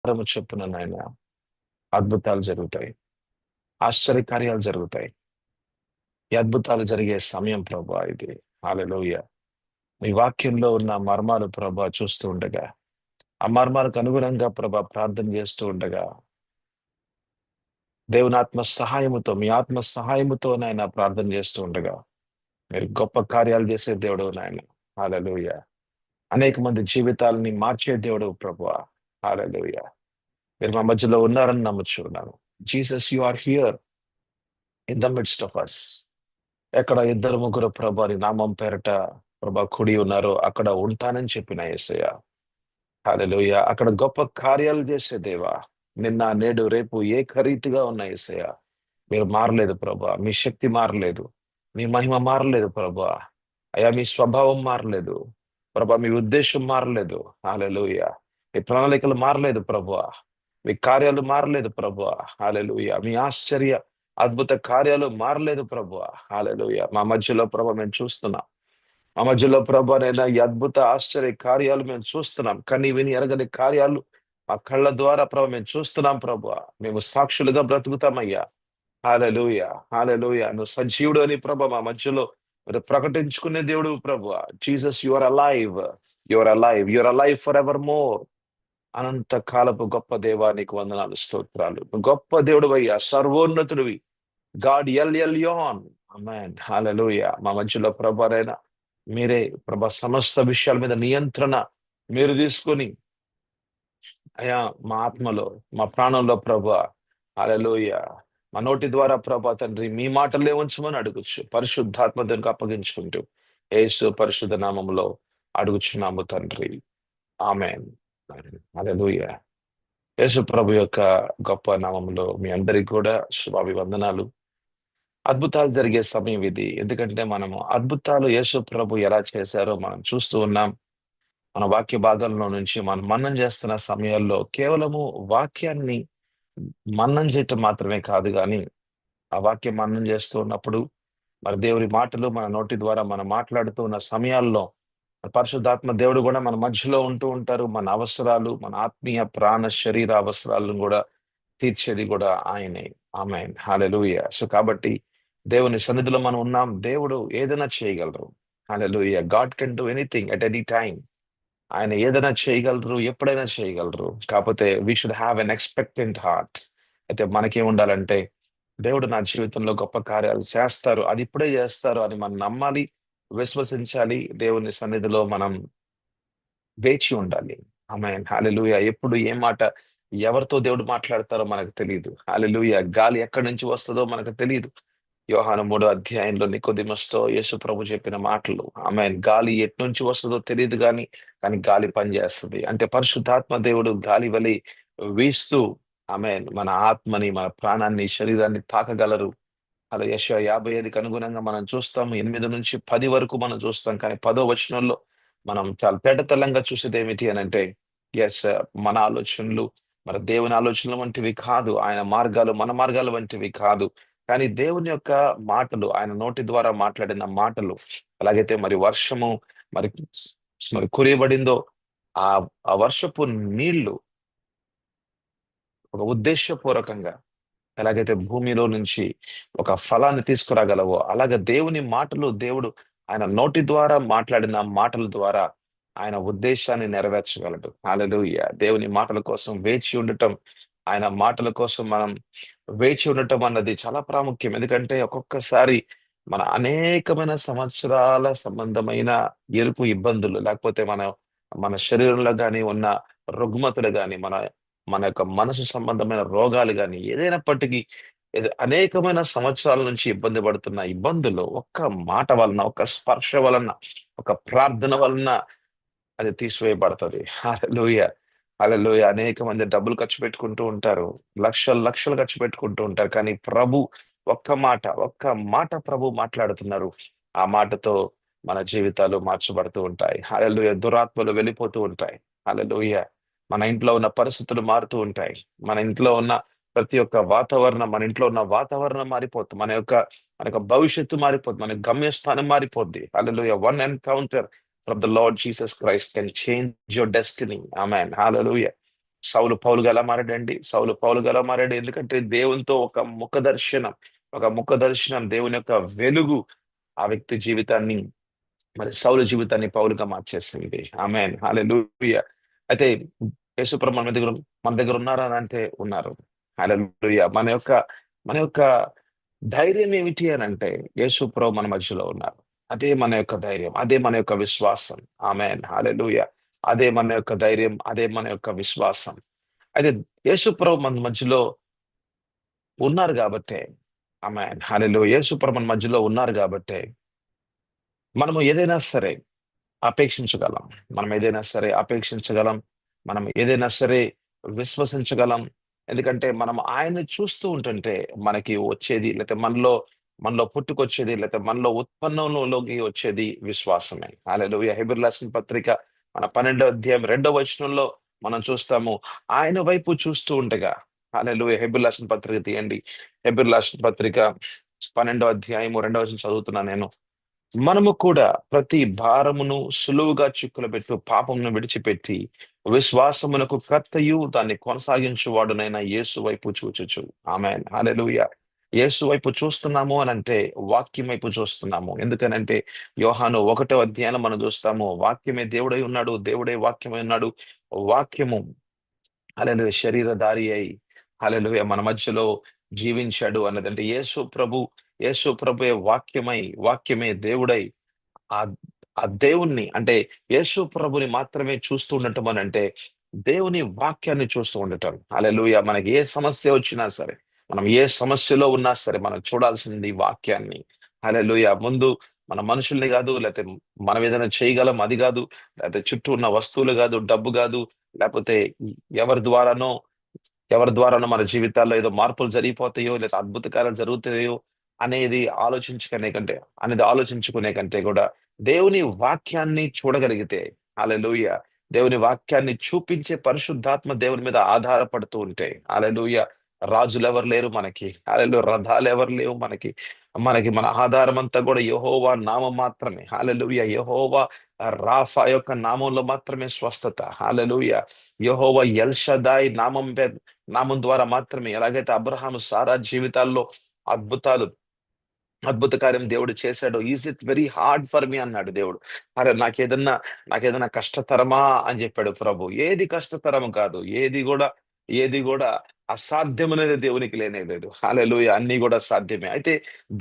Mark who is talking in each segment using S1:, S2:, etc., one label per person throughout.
S1: చొప్పున నాయన అద్భుతాలు జరుగుతాయి, ఆశ్చర్యకార్యాలు జరుగుతాయి. ఈ అద్భుతాలు జరిగే సమయం ప్రభా ఇది. హల్లెలూయా. మీ వాక్యంలో ఉన్న మర్మాలు ప్రభా చూస్తూ ఉండగా, ఆ మర్మాలకు అనుగుణంగా ప్రభా ప్రార్థన చేస్తూ ఉండగా, దేవుని ఆత్మ సహాయముతో, మీ ఆత్మ సహాయముతో నాయన ప్రార్థన చేస్తూ ఉండగా, మీరు గొప్ప కార్యాలు చేసే దేవుడు నాయన. హల్లెలూయా. అనేక మంది జీవితాలని మార్చే దేవుడు ప్రభువా. హల్లెలూయా. మీరు మా మధ్యలో ఉన్నారని నమ్ముచున్నాను. Jesus, you are here in the midst of us. ఎక్కడ ఇద్దరు ముగ్గురు ప్రభా నీ నామం పేరట ప్రభా కుడి ఉన్నారో అక్కడ ఉంటానని చెప్పిన యేసయ్య. హల్లెలూయా. అక్కడ గొప్ప కార్యాలు చేసే దేవా, నిన్న నేడు రేపు ఏకరీతిగా ఉన్న యేసయ్య. మీరు మారలేదు ప్రభా, మీ శక్తి మారలేదు, మీ మహిమ మారలేదు ప్రభా. అయ్యా, మీ స్వభావం మారలేదు ప్రభా, మీ ఉద్దేశం మారలేదు. హల్లెలూయా. మీ ప్రణాళికలు మారలేదు ప్రభా, మీ కార్యాలు మారలేదు ప్రభా. హల్లెలూయా. మీ ఆశ్చర్య అద్భుత కార్యాలు మారలేదు ప్రభా. హల్లెలూయా. మా మధ్యలో ప్రభా మేము చూస్తున్నాం. మా మధ్యలో ప్రభా నైనా ఈ అద్భుత ఆశ్చర్య కార్యాలు మేము చూస్తున్నాం. కని విని ఎరగని కార్యాలు మా కళ్ళ ద్వారా ప్రభా మేము చూస్తున్నాం ప్రభా. మేము సాక్షులుగా బ్రతుకుతామయ్యా. హల్లెలూయా. హల్లెలూయా. నువ్వు సజీవుడు అని ప్రభా మా మధ్యలో మీరు ప్రకటించుకునే దేవుడు ప్రభా. Jesus, you are alive. You are alive. You are alive forever more. అనంత కాలపు గొప్ప దేవా నీకు వందనాలు, స్తోత్రాలు. నువ్వు గొప్ప దేవుడు అయ్యా, సర్వోన్నతుడివి. God El Elyon. Amen. Hallelujah. మా మధ్యలో ప్రభానైనా మీరే ప్రభా సమస్త విషయాల మీద నియంత్రణ మీరు తీసుకొని అయ్యా, మా ఆత్మలో, మా ప్రాణంలో ప్రభా. హల్లెలూయా. మా నోటి ద్వారా ప్రభా తండ్రి మీ మాటలే ఉంచమని అడుగుచ్చు. పరిశుద్ధాత్మ దానికి అప్పగించుకుంటూ యేసు పరిశుద్ధ నామములో అడుగుచున్నాము తండ్రి. ఆమేన్. హల్లెలూయా. యేసు ప్రభు యొక్క గొప్ప నామములో మీ అందరికి కూడా శుభాభివందనాలు. అద్భుతాలు జరిగే సమయం ఇది. ఎందుకంటే మనము అద్భుతాలు యేసు ప్రభు ఎలా చేశారో మనం చూస్తూ ఉన్నాం. మన వాక్య భాగంలో నుంచి మనం మననం చేస్తున్న సమయాల్లో కేవలము వాక్యాన్ని మననం చేయటం మాత్రమే కాదు గాని, ఆ వాక్యం మననం చేస్తూ ఉన్నప్పుడు మరి దేవుని మాటలు మన నోటి ద్వారా మనం మాట్లాడుతూ ఉన్న సమయాల్లో పరిశుద్ధాత్మ దేవుడు కూడా మన మధ్యలో ఉంటూ ఉంటారు. మన అవసరాలు, మన ఆత్మీయ ప్రాణ శరీర అవసరాలను కూడా తీర్చేది కూడా ఆయనే. ఆమేన్. హల్లెలూయా. సో కాబట్టి దేవుని సన్నిధిలో మనం ఉన్నాం. దేవుడు ఏదైనా చేయగలరు. Hallelujah. God can do anything at any time. ఆయన ఏదైనా చేయగలరు, ఎప్పుడైనా చేయగలరు. కాకపోతే we should have an expectant heart. అయితే మనకేం ఉండాలంటే, దేవుడు నా జీవితంలో గొప్ప కార్యాలు చేస్తారు, అది ఇప్పుడే చేస్తారు అని మనం నమ్మాలి, విశ్వసించాలి. దేవుని సన్నిధిలో మనం వేచి ఉండాలి. ఆమేన్. హల్లెలూయా. ఎప్పుడు ఏ మాట ఎవరితో దేవుడు మాట్లాడతారో మనకు తెలియదు. హల్లెలూయా. గాలి ఎక్కడి నుంచి వస్తుందో మనకు తెలియదు. యోహాను 3వ అధ్యాయంలో నికోదెమస్‌తో యేసు ప్రభు చెప్పిన మాటలు. ఆమేన్. గాలి ఎట్నుంచి వస్తుందో తెలీదు గాని, కానీ గాలి పనిచేస్తది. అంటే పరిశుద్ధాత్మ దేవుడు గాలి వలె వీస్తూ ఆమేన్ మన ఆత్మని, మన ప్రాణాన్ని, శరీరాన్ని తాకగలరు. అలా యెషయా 55కి అనుగుణంగా మనం చూస్తాము. 8-10 వరకు మనం చూస్తాం. కానీ 10వ వచనంలో మనం చాలా తేటతెల్లంగా చూసేది ఏమిటి అనంటే, యెస్, మన ఆలోచనలు మన దేవుని ఆలోచనల వంటివి కాదు. ఆయన మార్గాలు మన మార్గాల వంటివి కాదు. కానీ దేవుని యొక్క మాటలు, ఆయన నోటి ద్వారా మాట్లాడిన మాటలు ఎలాగైతే మరి వర్షము మరి మరి కురియబడిందో, ఆ ఆ వర్షపు నీళ్లు ఒక ఉద్దేశపూర్వకంగా ఎలాగైతే భూమిలో నుంచి ఒక ఫలాన్ని తీసుకురాగలవో, అలాగే దేవుని మాటలు దేవుడు ఆయన నోటి ద్వారా మాట్లాడిన మాటల ద్వారా ఆయన ఉద్దేశాన్ని నెరవేర్చగలడు. హల్లెలూయా. దేవుని మాటల కోసం వేచి ఉండటం, ఆయన మాటల కోసం మనం వేచి ఉండటం అన్నది చాలా ప్రాముఖ్యం. ఎందుకంటే ఒక్కొక్కసారి మన అనేకమైన సంవత్సరాల సంబంధమైన ఎరుపు ఇబ్బందులు, లేకపోతే మన శరీరంలో గాని ఉన్న రుగ్మతలు గాని, మన మన యొక్క మనసు సంబంధమైన రోగాలు గాని, ఏదైనప్పటికీ అనేకమైన సంవత్సరాల నుంచి ఇబ్బంది పడుతున్న ఇబ్బందులు ఒక్క మాట వలన, ఒక స్పర్శ వలన, ఒక ప్రార్థన వలన అది తీసివేయబడతది. హల్లెలూయా. హల్లెలూయా. అనేక మంది డబ్బులు ఖర్చు పెట్టుకుంటూ ఉంటారు. లక్షలు, లక్షలు ఖర్చు పెట్టుకుంటూ ఉంటారు. కానీ ఒక్క మాట ప్రభు మాట్లాడుతున్నారు. ఆ మాటతో మన జీవితాలు మార్చబడుతూ ఉంటాయి. హల్లెలూయా. దురాత్మలు వెళ్ళిపోతూ ఉంటాయి. హల్లెలూయా. మన ఇంట్లో ఉన్న పరిస్థితులు మారుతూ ఉంటాయి. మన ఇంట్లో ఉన్న ప్రతి ఒక్క వాతావరణం, మన ఇంట్లో ఉన్న వాతావరణం మారిపోతుంది. మన యొక్క భవిష్యత్తు మారిపోద్ది. మన గమ్యస్థానం మారిపోద్ది. Hallelujah. One encounter from the Lord Jesus Christ can change your destiny. Amen. Hallelujah. సౌలు పౌలుగా ఎలా మారాడండి? సౌలు పౌలుగా ఎలా మారాడు? ఎందుకంటే దేవునితో ఒక ముఖ దర్శనం దేవుని యొక్క వెలుగు ఆ వ్యక్తి జీవితాన్ని, మరి సౌలు జీవితాన్ని పౌలుగా మార్చేసింది. ఆమేన్, హల్లెలూయా. అయితే యేసుప్రభు మన దగ్గర ఉన్నారా అని అంటే ఉన్నారు. హల్లెలూయా. మన యొక్క ధైర్యం ఏమిటి అని అంటే యేసుప్రభు మన మధ్యలో ఉన్నారు. అదే మన యొక్క ధైర్యం, అదే మన యొక్క విశ్వాసం. ఆమేన్, హల్లెలూయా. అదే మన యొక్క ధైర్యం, అదే మన యొక్క విశ్వాసం. అయితే యేసుప్రభు మన మధ్యలో ఉన్నారు కాబట్టే, ఆమేన్, హల్లెలూయా. యేసుప్రభు మన మధ్యలో ఉన్నారు కాబట్టే మనము ఏదైనా సరే అపేక్షించగలం. మనం ఏదైనా సరే అపేక్షించగలం. మనం ఏదైనా సరే విశ్వసించగలం. ఎందుకంటే మనం ఆయన్ని చూస్తూ ఉంటుంటే మనకి వచ్చేది, లేతే మనలో పుట్టుకొచ్చేది, లేతే మనలో ఉత్పన్నంలోకి వచ్చేది విశ్వాసమే. హల్లెలూయా. హెబ్రీయులకు రాసిన పత్రిక మన 12వ అధ్యాయం 2వ వచనంలో మనం చూస్తాము. ఆయన వైపు చూస్తూ ఉండగా, హల్లెలూయా. హెబ్రీయులకు రాసిన పత్రిక తీయండి. హెబ్రీయులకు రాసిన పత్రిక 12వ అధ్యాయము 2వ వచనం చదువుతున్నాను నేను. మనము కూడా ప్రతి భారమును సులువుగా చిక్కులబెట్టు పాపమును విడిచిపెట్టి విశ్వాసమునకు కర్తయు దాన్ని కొనసాగించువాడునైన యేసు వైపు చూచుచు. ఆమేన్, హల్లెలూయా. యేసు వైపు చూస్తున్నాము అని అంటే వాక్యం వైపు చూస్తున్నాము. ఎందుకనంటే యోహాను 1వ అధ్యాయంలో మనం చూస్తాము, వాక్యమే దేవుడై ఉన్నాడు, దేవుడే వాక్యమై ఉన్నాడు. వాక్యము, హల్లెలూయా, శరీరధారి అయి, హల్లెలూయా, మన మధ్యలో జీవించాడు అన్నదంటే యేసు ప్రభువే వాక్యమై, వాక్యమే దేవుడై ఆ ఆ దేవుణ్ణి అంటే యేసు ప్రభుని మాత్రమే చూస్తూ ఉండటం అని అంటే దేవుని వాక్యాన్ని చూస్తూ ఉండటం. హల్లెలూయా. మనకి ఏ సమస్య వచ్చినా సరే, మనం ఏ సమస్యలో ఉన్నా సరే మనం చూడాల్సింది వాక్యాన్ని. హల్లెలూయా. ముందు మన మనుషుల్ని కాదు, లేకపోతే మనం ఏదైనా చేయగలం అది కాదు, లేకపోతే చుట్టూ ఉన్న వస్తువులు కాదు, డబ్బు కాదు, లేకపోతే ఎవరి ద్వారానో ఎవరి ద్వారానో మన జీవితాల్లో ఏదో మార్పులు జరిగిపోతాయో లేదా అద్భుత కార్యాలు జరుగుతాయో అనేది ఆలోచించుకునే కంటే కూడా దేవుని వాక్యాన్ని చూడగలిగితే, హల్లెలూయా, దేవుని వాక్యాన్ని చూపించే పరిశుద్ధాత్మ దేవుని మీద ఆధారపడుతూ ఉంటే, హల్లెలూయా, రాజులు ఎవరు లేరు మనకి, హల్లెలూయా, రథాలు ఎవరు లేవు మనకి. మన ఆధారం అంతా కూడా యెహోవా నామం మాత్రమే. హల్లెలూయా. యెహోవా రాఫా యొక్క నామంలో మాత్రమే స్వస్థత. హల్లెలూయా. యెహోవా ఎల్ షద్దాయి నామం ద్వారా మాత్రమే, ఎలాగైతే అబ్రహాము సారా జీవితాల్లో అద్భుతాలు అద్భుత కార్యం దేవుడు చేశాడు. Is it very hard for me అన్నాడు దేవుడు. అరే, నాకేదన్నా కష్టతరమా అని చెప్పాడు ప్రభు. ఏది కష్టతరం కాదు. ఏది కూడా అసాధ్యమనేది దేవునికి లేనే లేదు. హల్లెలూయా. అన్ని కూడా సాధ్యమే. అయితే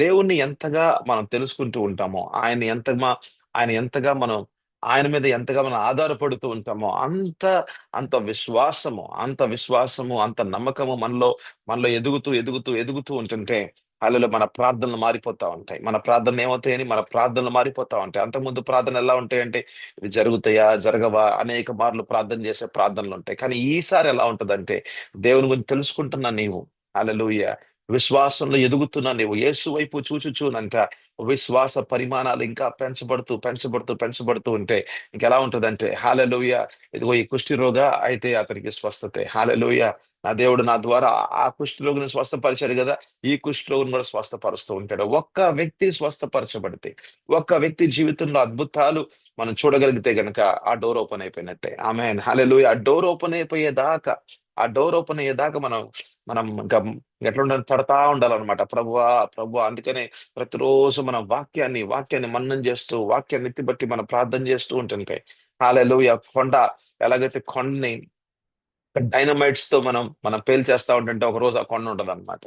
S1: దేవుణ్ణి ఎంతగా మనం తెలుసుకుంటూ ఉంటామో, ఆయన మీద ఎంతగా మనం ఆధారపడుతూ ఉంటామో, అంత విశ్వాసము, అంత నమ్మకము మనలో ఎదుగుతూ ఉంటుంటే, హల్లెలూయా, మన ప్రార్థనలు మారిపోతా ఉంటాయి. మన ప్రార్థనలు మారిపోతా ఉంటాయి. అంతకుముందు ప్రార్థనలు ఎలా ఉంటాయంటే, ఇవి జరుగుతాయా? జరగవా? అనేక మార్లు ప్రార్థన చేసే ప్రార్థనలుంటాయి. కానీ ఈసారి ఎలా ఉంటదంటే, దేవుని గురించి తెలుసుకుంటున్న నీవు, హల్లెలూయా, విశ్వాసంలో ఎదుగుతున్న నీవు యేసు వైపు చూచుచునంట విశ్వాస పరిమాణాలు ఇంకా పెంచబడుతూ ఉంటే ఇంకెలా ఉంటదంటే, హల్లెలూయా, ఇదిగో ఈ కుష్ఠరోగా అయితే అతనికి స్వస్థతే. హల్లెలూయా. నా దేవుడు నా ద్వారా ఆ కుష్ఠరోగిని స్వస్థపరిచాడు కదా, ఈ కుష్ఠరోగిని కూడా స్వస్థపరుస్తూ ఉంటాడు. ఒక్క వ్యక్తి స్వస్థపరచబడితే, ఒక్క వ్యక్తి జీవితంలో అద్భుతాలు మనం చూడగలిగితే గనక ఆ డోర్ ఓపెన్ అయిపోయినట్టే. ఆమేన్, హల్లెలూయా. ఆ డోర్ ఓపెన్ అయ్యేదాకా మనం మనం ఇంకా ఎట్లా ఉండాలి, తడతా ఉండాలన్నమాట. ప్రభువా, ప్రభువా. అందుకనే ప్రతిరోజు మనం వాక్యాన్ని మననం చేస్తూ, వాక్యాన్ని ఎత్తిబట్టి మనం ప్రార్థన చేస్తూ ఉంటుంటే, హల్లెలూయా, ఎలాగైతే కొండని డైనమైట్స్ తో మనం పేల్చేస్తా ఉంటుంటే ఒకరోజు ఆ కొండ ఉండదన్నమాట.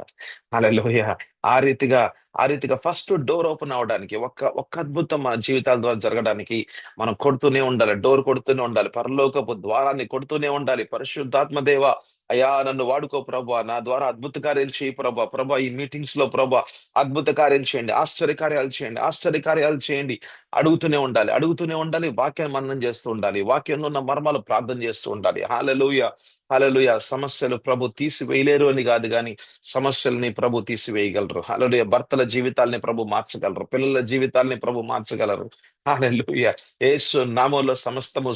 S1: హల్లెలూయా. ఆ రీతిగా ఆ రీతిగా ఫస్ట్ డోర్ ఓపెన్ అవ్వడానికి, ఒక్క అద్భుతం మన జీవితాల ద్వారా జరగడానికి మనం కొడుతూనే ఉండాలి. డోర్ కొడుతూనే ఉండాలి. పరలోకపు ద్వారాన్ని కొడుతూనే ఉండాలి. పరిశుద్ధాత్మ దేవ, అయ్యా, నన్ను వాడుకో ప్రభువా. నా ద్వారా అద్భుత కార్యాలు చేయి ప్రభువా. ప్రభువా, ఈ మీటింగ్స్ లో ప్రభువా అద్భుత కార్యాలు చేయండి. ఆశ్చర్య కార్యాలు చేయండి. అడుగుతూనే ఉండాలి. వాక్యాన్ని మననం చేస్తూ ఉండాలి. వాక్యంలో ఉన్న మర్మాలు ప్రార్థన చేస్తూ ఉండాలి. హల్లెలూయా. హల్లెలూయా. సమస్యలు ప్రభు తీసివేయలేరు అని కాదు గాని సమస్యల్ని ప్రభు తీసివేయగలరు. హల్లెలూయా. భర్తల జీవితాల్ని ప్రభు మార్చగలరు. పిల్లల జీవితాల్ని ప్రభు మార్చగలరు. హల్లెలూయా. యేసు నామములో సమస్తము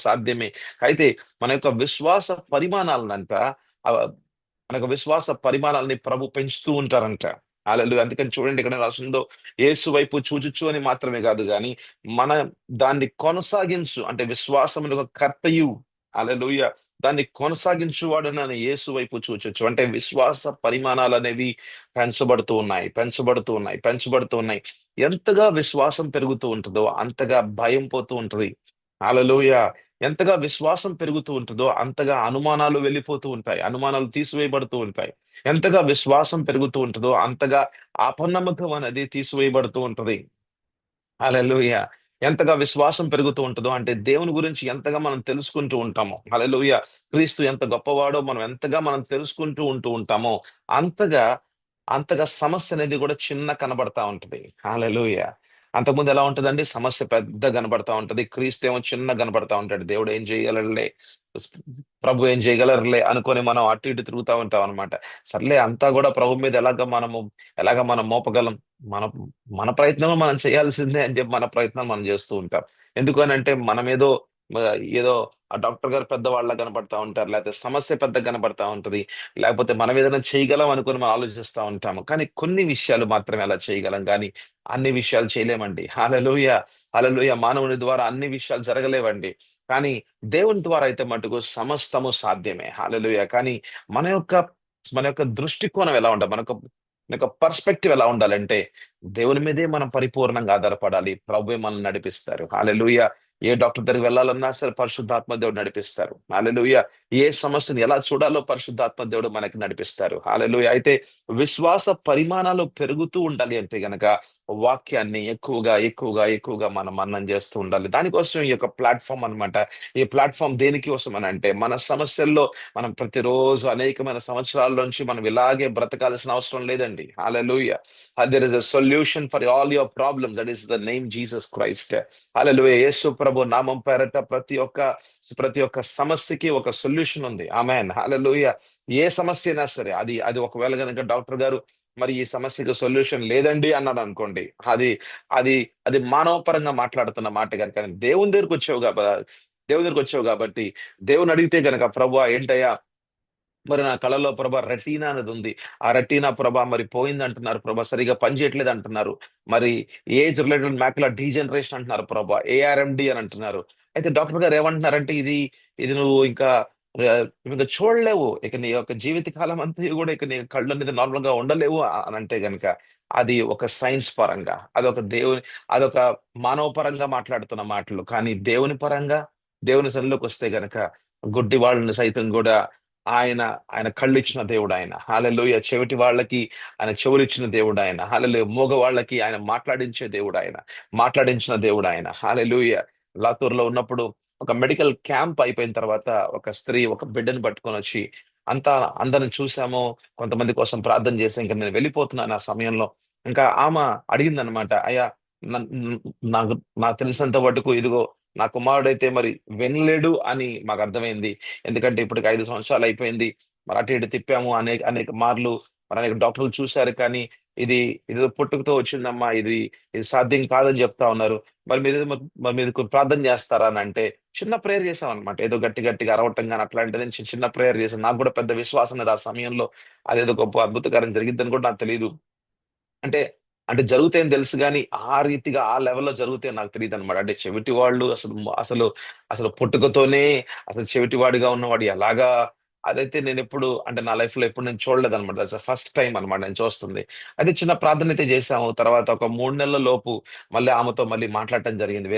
S1: సాధ్యమే. అయితే మన యొక్క విశ్వాస పరిమాణాలనంట ఆహ్, మన యొక్క విశ్వాస పరిమాణాలని ప్రభు పెంచుతూ ఉంటారంట. హల్లెలూయా. అందుకని చూడండి, ఇక్కడ రాసుందో, యేసు వైపు చూచుచు అని మాత్రమే కాదు గాని మన దాన్ని కొనసాగించు అంటే విశ్వాసమునకు కర్తయు, హల్లెలూయా. దాన్ని కొనసాగించువాడు నన్ను యేసు వైపు చూచొచ్చు. అంటే విశ్వాస పరిమాణాలు అనేవి పెంచబడుతూ ఉన్నాయి, పెంచబడుతూ ఉన్నాయి, పెంచబడుతూ ఉన్నాయి. ఎంతగా విశ్వాసం పెరుగుతూ ఉంటుందో అంతగా భయం పోతూ ఉంటది. హల్లెలూయా. ఎంతగా విశ్వాసం పెరుగుతూ ఉంటుందో అంతగా అనుమానాలు వెళ్ళిపోతూ ఉంటాయి. అనుమానాలు తీసివేయబడుతూ ఉంటాయి. ఎంతగా విశ్వాసం పెరుగుతూ ఉంటుందో అంతగా అపనమ్మకం అనేది తీసివేయబడుతూ ఉంటది. హల్లెలూయా. ఎంతగా విశ్వాసం పెరుగుతూ ఉంటదో అంటే దేవుని గురించి ఎంతగా మనం తెలుసుకుంటూ ఉంటామో. హల్లెలూయా. క్రీస్తు ఎంత గొప్పవాడో మనం ఎంతగా తెలుసుకుంటూ ఉంటామో అంతగా, అంతగా సమస్య అనేది కూడా చిన్న కనబడతా ఉంటది. హల్లెలూయా. అంతకుముందు ఎలా ఉంటదండి? సమస్య పెద్దగా కనబడతా ఉంటది. క్రీస్తేమో చిన్నగా కనబడతా ఉంటాడు. దేవుడు ఏం చేయగలడులే, స్ ప్రభు ఏం చేయగలరులే అనుకోని మనం అటు ఇటు తిరుగుతా ఉంటాం అన్నమాట. సర్లే అంతా గూడా ప్రభు మీద ఎలాగ మనం మోపగలం? మన మన ప్రయత్నం మనం చేయాల్సిందే అని చెప్పి మన ప్రయత్నం మనం చేస్తూ ఉంటాం. ఎందుకు అనంటే మనమేదో మ ఏదో ఆ డాక్టర్ గారు పెద్దవాళ్ళలా కనపడతా ఉంటారు. లేకపోతే సమస్య పెద్దగా కనపడతా ఉంటది. లేకపోతే మనం ఏదైనా చేయగలం అనుకుని మనం ఆలోచిస్తా ఉంటాము. కానీ కొన్ని విషయాలు మాత్రమే అలా చేయగలం గానీ, అన్ని విషయాలు చేయలేమండి. హల్లెలూయా! హల్లెలూయా! మానవుని ద్వారా అన్ని విషయాలు జరగలేవండి. కానీ దేవుని ద్వారా అయితే మటుకు సమస్తము సాధ్యమే. హల్లెలూయా! కానీ మన యొక్క మన యొక్క దృష్టికోణం ఎలా ఉండాలి? మన యొక్క పర్స్పెక్టివ్ ఎలా ఉండాలంటే, దేవుని మీదే మనం పరిపూర్ణంగా ఆధారపడాలి. ప్రభువే మనల్ని నడిపిస్తారు. హల్లెలూయా! ఏ డాక్టర్ దగ్గరికి వెళ్ళాలన్నా సరే పరిశుద్ధాత్మ దేవుడు నడిపిస్తారు. హల్లెలూయా! ఏ సమస్యను ఎలా చూడాలో పరిశుద్ధాత్మ దేవుడు మనకి నడిపిస్తారు. హల్లెలూయా! అయితే విశ్వాస పరిమాణాలు పెరుగుతూ ఉండాలి అంటే గనక వాక్యాన్ని ఎక్కువగా మనం మననం చేస్తూ ఉండాలి. దానికోసం ఈ యొక్క ప్లాట్‌ఫార్మ్ అన్నమాట. ఈ ప్లాట్‌ఫార్మ్ దేనికి కోసం అనంటే, మన సమస్యల్లో మనం ప్రతిరోజు అనేకమైన సంవత్సరాల నుంచి మనం ఇలాగే బ్రతకాల్సిన అవసరం లేదండి. Hallelujah! There is a solution for all your problems. That is the name Jesus Christ. Hallelujah! యేసు ప్రభు నామం పేరట ప్రతి ఒక్క సమస్యకి ఒక సొల్యూషన్ ఉంది. ఆమేన్. హల్లెలూయా! ఏ సమస్య అయినా సరే అది అది ఒకవేళ గనక డాక్టర్ గారు మరి ఈ సమస్యకి సొల్యూషన్ లేదండి అన్నాడనుకోండి. అది అది అది మానవ పరంగా మాట్లాడుతున్న మాట గాని, కానీ దేవుని దగ్గరికొచ్చావు గాబట్టి, దేవునడిగితే గనక ప్రభువా ఏంటయ్యా మరి నా కళ్ళలో ప్రభా రెటీనా అనేదుంది. ఆ రెటీనా ప్రభా మరి పోయిందంటున్నారు ప్రభా. సరిగ్గా పనిచేయట్లేదంటున్నారు. మరి ఏజ్ రిలేటెడ్ మాక్యులర్ డీజనరేషన్ అంటున్నారు ప్రభా. ఏఆర్ఎండీ అని అంటున్నారు. అయితే డాక్టర్ గారు ఏమంటున్నారంటే ఇది నువ్వు ఇంకా ఇంక చూడలేవు. ఇక నీ యొక్క జీవిత కాలం అంతా గూడా ఇక నీ కళ్ళనేది నార్మల్‌గా ఉండలేవు అనంటే గనక అది ఒక సైన్స్ పరంగా, అదొక మానవ పరంగా మాట్లాడుతున్న మాటలు. కానీ దేవుని పరంగా, దేవుని సన్నిధిలోకొస్తే గనక గుడ్డి వాళ్ళని సైతం గూడా ఆయన, ఆయన కళ్ళిచ్చిన దేవుడాయన. హల్లెలూయా! చెవిటి వాళ్ళకి ఆయన చెవులిచ్చిన దేవుడాయన. హల్లెలూయా! మూగవాళ్ళకి ఆయన మాట్లాడించే దేవుడాయన. మాట్లాడించిన దేవుడాయన. హల్లెలూయా! లాతూర్‌లో ఉన్నప్పుడు ఒక మెడికల్ క్యాంప్ అయిపోయిన తర్వాత ఒక స్త్రీ ఒక బిడ్డని పట్టుకొనొచ్చి అంతా అందరిని చూసాము. కొంతమంది కోసం ప్రార్థన చేసి ఇంక నేను వెళ్ళిపోతున్నాను ఆ సమయంలో. ఇంకా అడిగిందనమాట. "అయ్యా నన్ న్ నాకు నాకు తెలిసినంత మటుకు ఇదిగో నా కుమారుడైతే మరి వినలేడు అని మాకర్థమైంది. ఎందుకంటే ఇప్పటికి 5 సంవత్సరాలు అయిపోయింది. మరి అటు ఇటు తిప్పాము అనేక అనేక మార్లు. మరి అనేక డాక్టర్లు చూసారు కానీ ఇది ఇదేదో పుట్టుకతో వచ్చిందమ్మా. ఇది సాధ్యం కాదని చెప్తా ఉన్నారు. మరి మీరు ప్రార్థన చేస్తారా అనంటే చిన్న ప్రేయర్ చేశామనమాట. ఏదో గట్టిగా అరవటం గాని అట్లాంటిది చిన్న ప్రేయర్ చేశాను. నాకు కూడా పెద్ద విశ్వాసం లేదు ఆ సమయంలో. అదేదో గొప్ప అద్భుతకార్యం జరిగిద్దని కూడా నాకు తెలీదు. అంటే, అంటే జరుగుతాయని తెలుసు గానీ, ఆ రీతిగా ఆ లెవెల్‌లో జరుగుతాయని నాకు తెలీదనమాట. అంటే చెవిటి వాళ్ళు అసలు పుట్టుకతోనే అసలు చెవిటివాడిగా ఉన్నవాడు ఎలాగా అదైతే నేనెప్పుడు అంటే నా లైఫ్‌లో ఎప్పుడు నేను చూడలేదనమాట. దట్స్ ద ఫస్ట్ టైమ్ అనమాట నేను చూస్తుంది. అయితే చిన్న ప్రార్థనైతే చేశాము. తర్వాత ఒక 3 నెలల లోపు మళ్ళీ ఆమెతో మాట్లాడటం జరిగింది.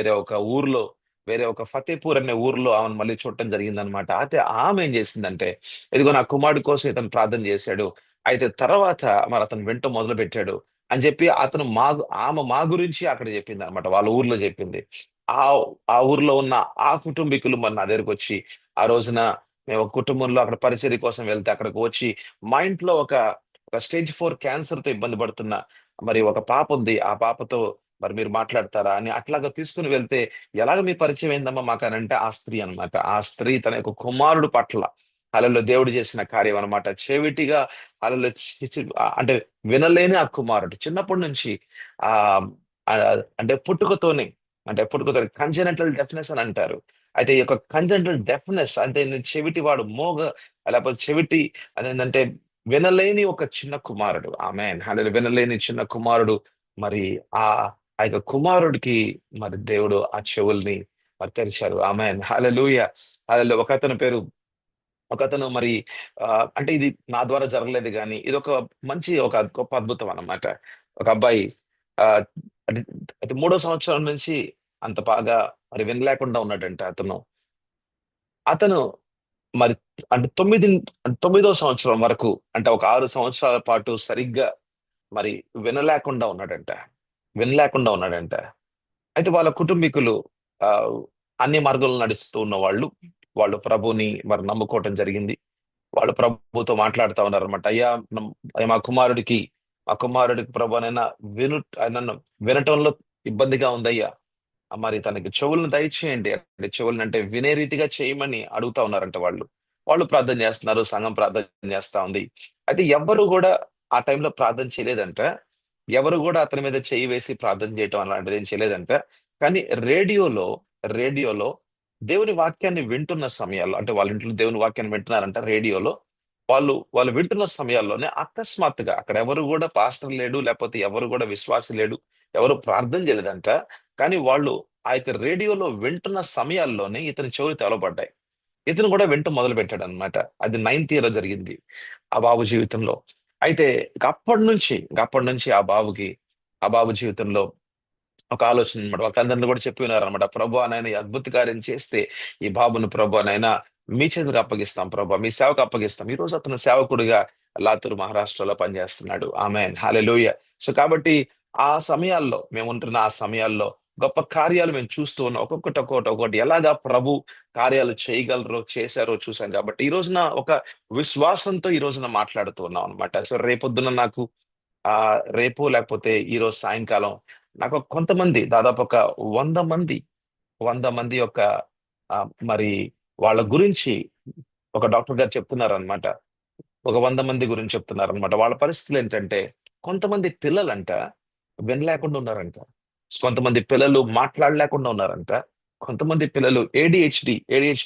S1: వేరే ఒక ఫతేపూర్ అనే ఊర్లో ఆమెను మళ్ళీ చూడటం జరిగిందనమాట. అయితే ఆమె ఏం చేసిందంటే, ఇదిగో నా కుమారుడి కోసం ఇతను ప్రార్థన చేశాడు. అయితే తర్వాత మరతను వినటం మొదలుపెట్టాడు అని చెప్పి ఆమె మా గురించి అక్కడ చెప్పిందనమాట. వాళ్ళ ఊర్లో చెప్పింది. ఆ ఊర్లో ఉన్న ఆ కుటుంబీకులు మరి నా దగ్గరకొచ్చి, ఆ రోజున మేము ఒక కుటుంబంలో అక్కడ పరిచర్య కోసం వెళ్తే అక్కడికి వచ్చి, మా ఇంట్లో ఒక స్టేజ్ 4 క్యాన్సర్‌తో ఇబ్బంది పడుతున్న మరి ఒక పాపుంది. ఆ పాపతో మరి మీరు మాట్లాడతారా? అని అట్లాగా తీసుకొని వెళ్తే, ఎలాగ మీ పరిచయం అయిందమ్మా మాకనంటే ఆ స్త్రీ అన్నమాట. ఆ స్త్రీ తన యొక్క కుమారుడు పట్ల దేవుడు చేసిన కార్యం అన్నమాట. చెవిటిగా ఆళ్ళలో చి చి అంటే వినలేని ఆ కుమారుడు. చిన్నప్పటి నుంచి ఆహ్, అంటే పుట్టుకతోనే కంజెనిటల్ డెఫ్‌నెస్ అని అంటారు. అయితే ఈ యొక్క కంజెనిటల్ డెఫ్‌నెస్ అంటే చెవిటివాడు లేకపోతే అదేంటంటే వినలేని ఒక చిన్న కుమారుడు. ఆమేన్. వినలేని చిన్న కుమారుడు మరి ఆ యొక్క కుమారుడికి మరి దేవుడు ఆ చెవుల్ని మరి తెరిచారు. ఆమేన్. హల్లెలూయా. హల్లెలూయా. ఒకతను మరి అంటే ఇది నా ద్వారా జరగలేదు గానీ, ఇదొక మంచి ఒక గొప్ప అద్భుతం అన్నమాట. ఒక అబ్బాయి ఆహ్, అది అది మూడో సంవత్సరం నుంచి అంత బాగా మరి వినలేకుండా ఉన్నాడంట అతను. అతను మరి అంటే 9 సంవత్సరం వరకు అంటే ఒక 6 సంవత్సరాల పాటు సరిగ్గా మరి వినలేకుండా ఉన్నాడంట. వినలేకుండా ఉన్నాడంట. అయితే వాళ్ళ కుటుంబీకులు ఆహ్, అన్య మార్గంలో నడుస్తూ ఉన్నవాళ్ళు, వాళ్ళు ప్రభువుని మరి నమ్ముకోవటం జరిగింది. వాళ్ళు ప్రభువుతో మాట్లాడుతా ఉన్నారనమాట. అయ్యా! మా కుమారుడికి ప్రభువనైనా ఆయనను వినటంలో ఇబ్బందిగా ఉందయ్యా. మరి తనకి చెవులను దయచేయండి. అంటే చెవులనంటే వినే రీతిగా చేయమని అడుగుతా ఉన్నారంట వాళ్ళు. వాళ్ళు ప్రార్థన చేస్తున్నారు. సంఘం ప్రార్థన చేస్తా ఉంది. అయితే ఎవ్వరు గూడా ఆ టైంలో ప్రార్థన చేయలేదంట. ఎవరు గూడా అతని మీద చెయ్యి వేసి ప్రార్థన చేయటం అలాంటిదేం చేయలేదంట. కానీ రేడియోలో దేవుని వాక్యాన్ని వింటున్న సమయాల్లో అంటే వాళ్ళ ఇంట్లో దేవుని వాక్యాన్ని వింటున్నారంట రేడియోలో. వాళ్ళు వింటున్న సమయాల్లోనే అకస్మాత్తుగా అక్కడ ఎవరు గూడా పాస్టర్ లేడు, లేపోతే ఎవరు గూడా విశ్వాసి లేడు. ఎవరు ప్రార్థన చేయలేదంట. కానీ వాళ్ళు ఆ యొక్క రేడియోలో వింటున్న సమయాల్లోనే ఇతని చెవులు తెరవబడ్డాయి. ఇతను కూడా వినటం మొదలుపెట్టాడన్నమాట. అది నైన్త్ ఇయర్‌లో జరిగింది. ఆ బాబు జీవితంలో. అయితే ఇంక అప్పటి నుంచి ఆ బాబు జీవితంలో ఒక ఆలోచన అన్నమాట. వాళ్ళ తల్లిదండ్రులు కూడా చెప్పి ఉన్నారన్నమాట. "ప్రభువా నాయన ఈ అద్భుత కార్యం చేస్తే ఈ బాబును ప్రభువా నాయనా మీ చేతులకు అప్పగిస్తాం ప్రభా. మీ సేవకు అప్పగిస్తాం." ఈరోజు అతను సేవకుడిగా లాతూర్ మహారాష్ట్రలో పనిచేస్తున్నాడు. ఆమేన్. హల్లెలూయా. సో, కాబట్టి మేముంటున్న ఆ సమయాల్లో గొప్ప కార్యాలు మేము చూస్తూ ఉన్నాం. ఒక్కొక్కటి ఎలాగా ప్రభు కార్యాలు చేయగలరో, చేశారో చూసాం కాబట్టి, ఈ రోజున ఒక విశ్వాసంతో ఈ రోజున మాట్లాడుతూ ఉన్నాం అన్నమాట. సో, రేపు లేకపోతే ఈరోజు సాయంకాలం నాకు కొంతమంది దాదాపు ఒక 100 మంది 100 మంది యొక్క మరి వాళ్ళ గురించి ఒక డాక్టర్ గారు చెప్తున్నారనమాట. ఒక 100 మంది గురించి చెప్తున్నారనమాట. వాళ్ళ పరిస్థితులేంటంటే, కొంతమంది పిల్లలంట వినలేకుండా ఉన్నారంట. కొంతమంది పిల్లలు మాట్లాడలేకుండా ఉన్నారంట. కొంతమంది పిల్లలు ఏడీహెచ్డీ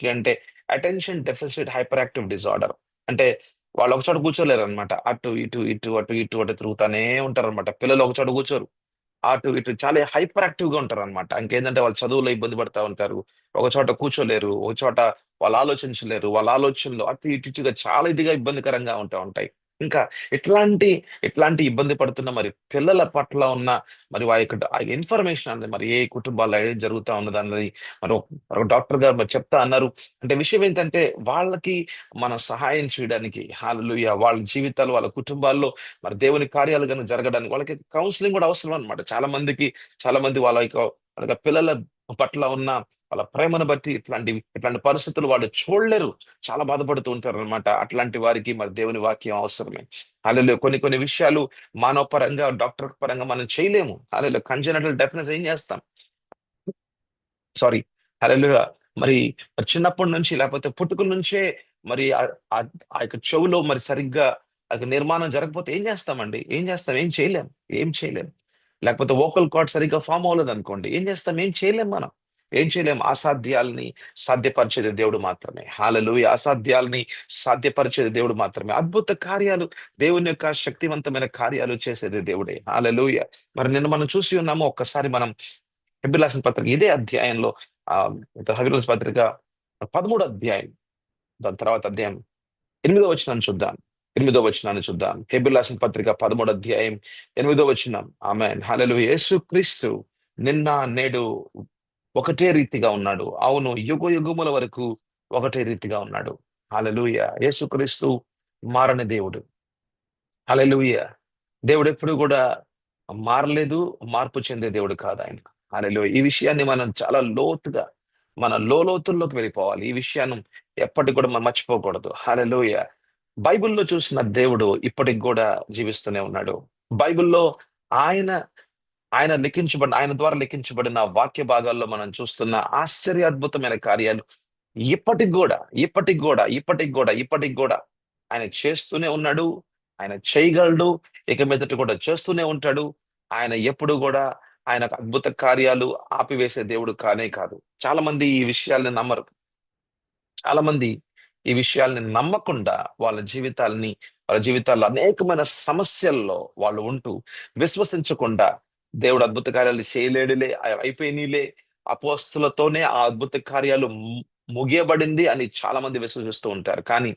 S1: అంటే attention deficit hyper active disorder. అంటే వాళ్ళు ఒక చోట కూర్చోలేరనమాట. అటు, ఇటు, ఇటు, అటు, ఇటు, అటు తిరుగుతానే ఉంటారనమాట. పిల్లలు ఒక చోట కూర్చోరు. అటు ఇటు చాలా హైపర్ యాక్టివ్‌గా ఉంటారనమాట. ఇంకేందంటే వాళ్ళు చదువులో ఇబ్బంది పడతా ఉంటారు. ఒక చోట కూర్చోలేరు. ఒక చోట వాళ్ళు ఆలోచించలేరు. వాళ్ళ ఆలోచనలు అటు ఇటు ఇటుగా చాలా ఇదిగా ఇబ్బందికరంగా ఉంటాయి. ఇంకా ఇట్లాంటి, ఇట్లాంటి ఇబ్బంది పడుతున్న మరి పిల్లల పట్ల ఉన్న మరి ఆ ఇన్ఫర్మేషన్ అనేది మరి ఏ కుటుంబాల్లో ఏం జరుగుతా ఉన్నదన్నది ఒక డాక్టర్ గారు మరి చెప్తా అన్నారు. అంటే విషయం ఏంటంటే వాళ్ళకి మనం సహాయం చేయడానికి హల్లెలూయా! వాళ్ళ జీవితాలు, వాళ్ళ కుటుంబాల్లో మరి దేవుని కార్యాలు గనుక జరగడానికి వాళ్ళకి కౌన్సెలింగ్ కూడా అవసరం అనమాట. చాలా మంది వాళ్ళ పిల్లల పట్ల ఉన్న వాళ్ళ ప్రేమను బట్టి ఇట్లాంటి పరిస్థితులు వాళ్ళు చూడలేరు. చాలా బాధపడుతూ ఉంటారనమాట. అట్లాంటి వారికి మరి దేవుని వాక్యం అవసరమే. హల్లెలూయా! కొన్ని కొన్ని విషయాలు మానవ పరంగా, డాక్టర్ పరంగా మనం చేయలేము. హల్లెలూయా! కంజనటల్ డెఫ్‌నెస్ ఏం చేస్తాం? సారీ. హల్లెలూయా! మరి చిన్నప్పటి నుంచి లేకపోతే పుట్టుక నుంచే మరి ఆ యొక్క చెవులో మరి సరిగ్గా ఆ యొక్క నిర్మాణం జరగకపోతే ఏం చేస్తామండి? ఏం చేస్తాం? ఏం చేయలేం. ఏం చేయలేం. లేకపోతే వోకల్ కార్డ్ సరిగ్గా ఫార్మ్ అవ్వలేదనుకోండి. ఏం చేస్తాం? ఏం చేయలేం మనం. ఏం చేయలేం. అసాధ్యాల్ని సాధ్యపరిచేది దేవుడు మాత్రమే. హల్లెలూయా! అసాధ్యాల్ని సాధ్యపరిచేది దేవుడు మాత్రమే. అద్భుత కార్యాలు దేవుని యొక్క శక్తివంతమైన కార్యాలు చేసేది దేవుడే. హల్లెలూయా! మరి నిన్న మనం చూసి ఉన్నాము. ఒక్కసారి మనం హెబ్రీయులకు రాసిన పత్రిక ఇదే అధ్యాయంలో ఆహ్, హెబ్రీయులకు రాసిన పత్రిక 13 అధ్యాయం. దాని తర్వాత అధ్యాయం 8 వచనాన్ని చూద్దాం. 8 వచనాన్ని చూద్దాం. హెబ్రీయులకు రాసిన పత్రిక 13 అధ్యాయం 8 వచనం. ఆమేన్. హల్లెలూయా! యేసుక్రీస్తు నిన్న, నేడు ఒకటే రీతిగా ఉన్నాడు. అవును, యుగయుగముల వరకు ఒకటే రీతిగా ఉన్నాడు. హల్లెలూయా! యేసుక్రీస్తు మారని దేవుడు. హల్లెలూయా! దేవుడెప్పుడు గూడా మారలేదు. మార్పు చెందే దేవుడు కాదాయన. హల్లెలూయా! ఈ విషయాన్ని మనం చాలా లోతుగా మన లోలోతుల్లోకి వెళ్ళిపోవాలి. ఈ విషయాన్ని ఎప్పటికి కూడా మనం మర్చిపోకూడదు. హల్లెలూయా! బైబిల్‌లో చూసిన దేవుడు ఇప్పటికి గూడా జీవిస్తూనే ఉన్నాడు. బైబిల్‌లో ఆయన, ఆయన ద్వారా లిఖించబడిన వాక్య భాగాల్లో మనం చూస్తున్న ఆశ్చర్యాద్భుతమైన కార్యాలు ఇప్పటికి గూడా ఆయన చేస్తూనే ఉన్నాడు. ఆయన చేయగలడు. ఇక మీదట కూడా చేస్తూనే ఉంటాడు. ఆయన ఎప్పుడు గూడా ఆయనకు అద్భుత కార్యాలు ఆపివేసే దేవుడు కానే కాదు. చాలామంది ఈ విషయాల్ని నమ్మరు. చాలామంది ఈ విషయాల్ని నమ్మకుండా వాళ్ళ జీవితాల్లో అనేకమైన సమస్యల్లో వాళ్ళు ఉంటూ విశ్వసించకుండా దేవుడు అద్భుత కార్యాలు చేయలేడులే, అయిపోయినీలే అపోస్తులతోనే ఆ అద్భుత కార్యాలు ముగియబడింది అని చాలా మంది విశ్వసిస్తూ ఉంటారు. కానీ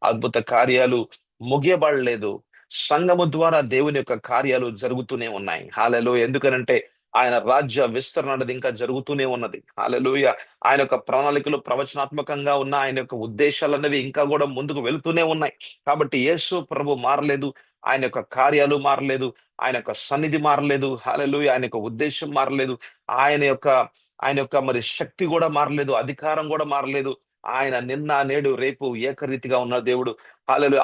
S1: అద్భుత కార్యాలు ముగియబడలేదు. సంఘము ద్వారా దేవుని యొక్క కార్యాలు జరుగుతూనే ఉన్నాయి. హల్లెలూయా. ఎందుకనంటే ఆయన రాజ్య విస్తరణ అనేది ఇంకా జరుగుతూనే ఉన్నది. హల్లెలూయా. ఆయన యొక్క ప్రణాళికలు ప్రవచనాత్మకంగా ఉన్న ఆయన యొక్క ఉద్దేశాలు అనేవి ఇంకా కూడా ముందుకు వెళ్తూనే ఉన్నాయి. కాబట్టి యేసు ప్రభు మారలేదు. ఆయన యొక్క కార్యాలు మారలేదు. ఆయన యొక్క సన్నిధి మారలేదు. హల్లెలూయా. ఆయన యొక్క ఉద్దేశం మారలేదు. ఆయన యొక్క ఆయన యొక్క మరి శక్తి కూడా మారలేదు. అధికారం కూడా మారలేదు. ఆయన నిన్న, నేడు, రేపు ఏకరీతిగా ఉన్న దేవుడు. హల్లెలూయా.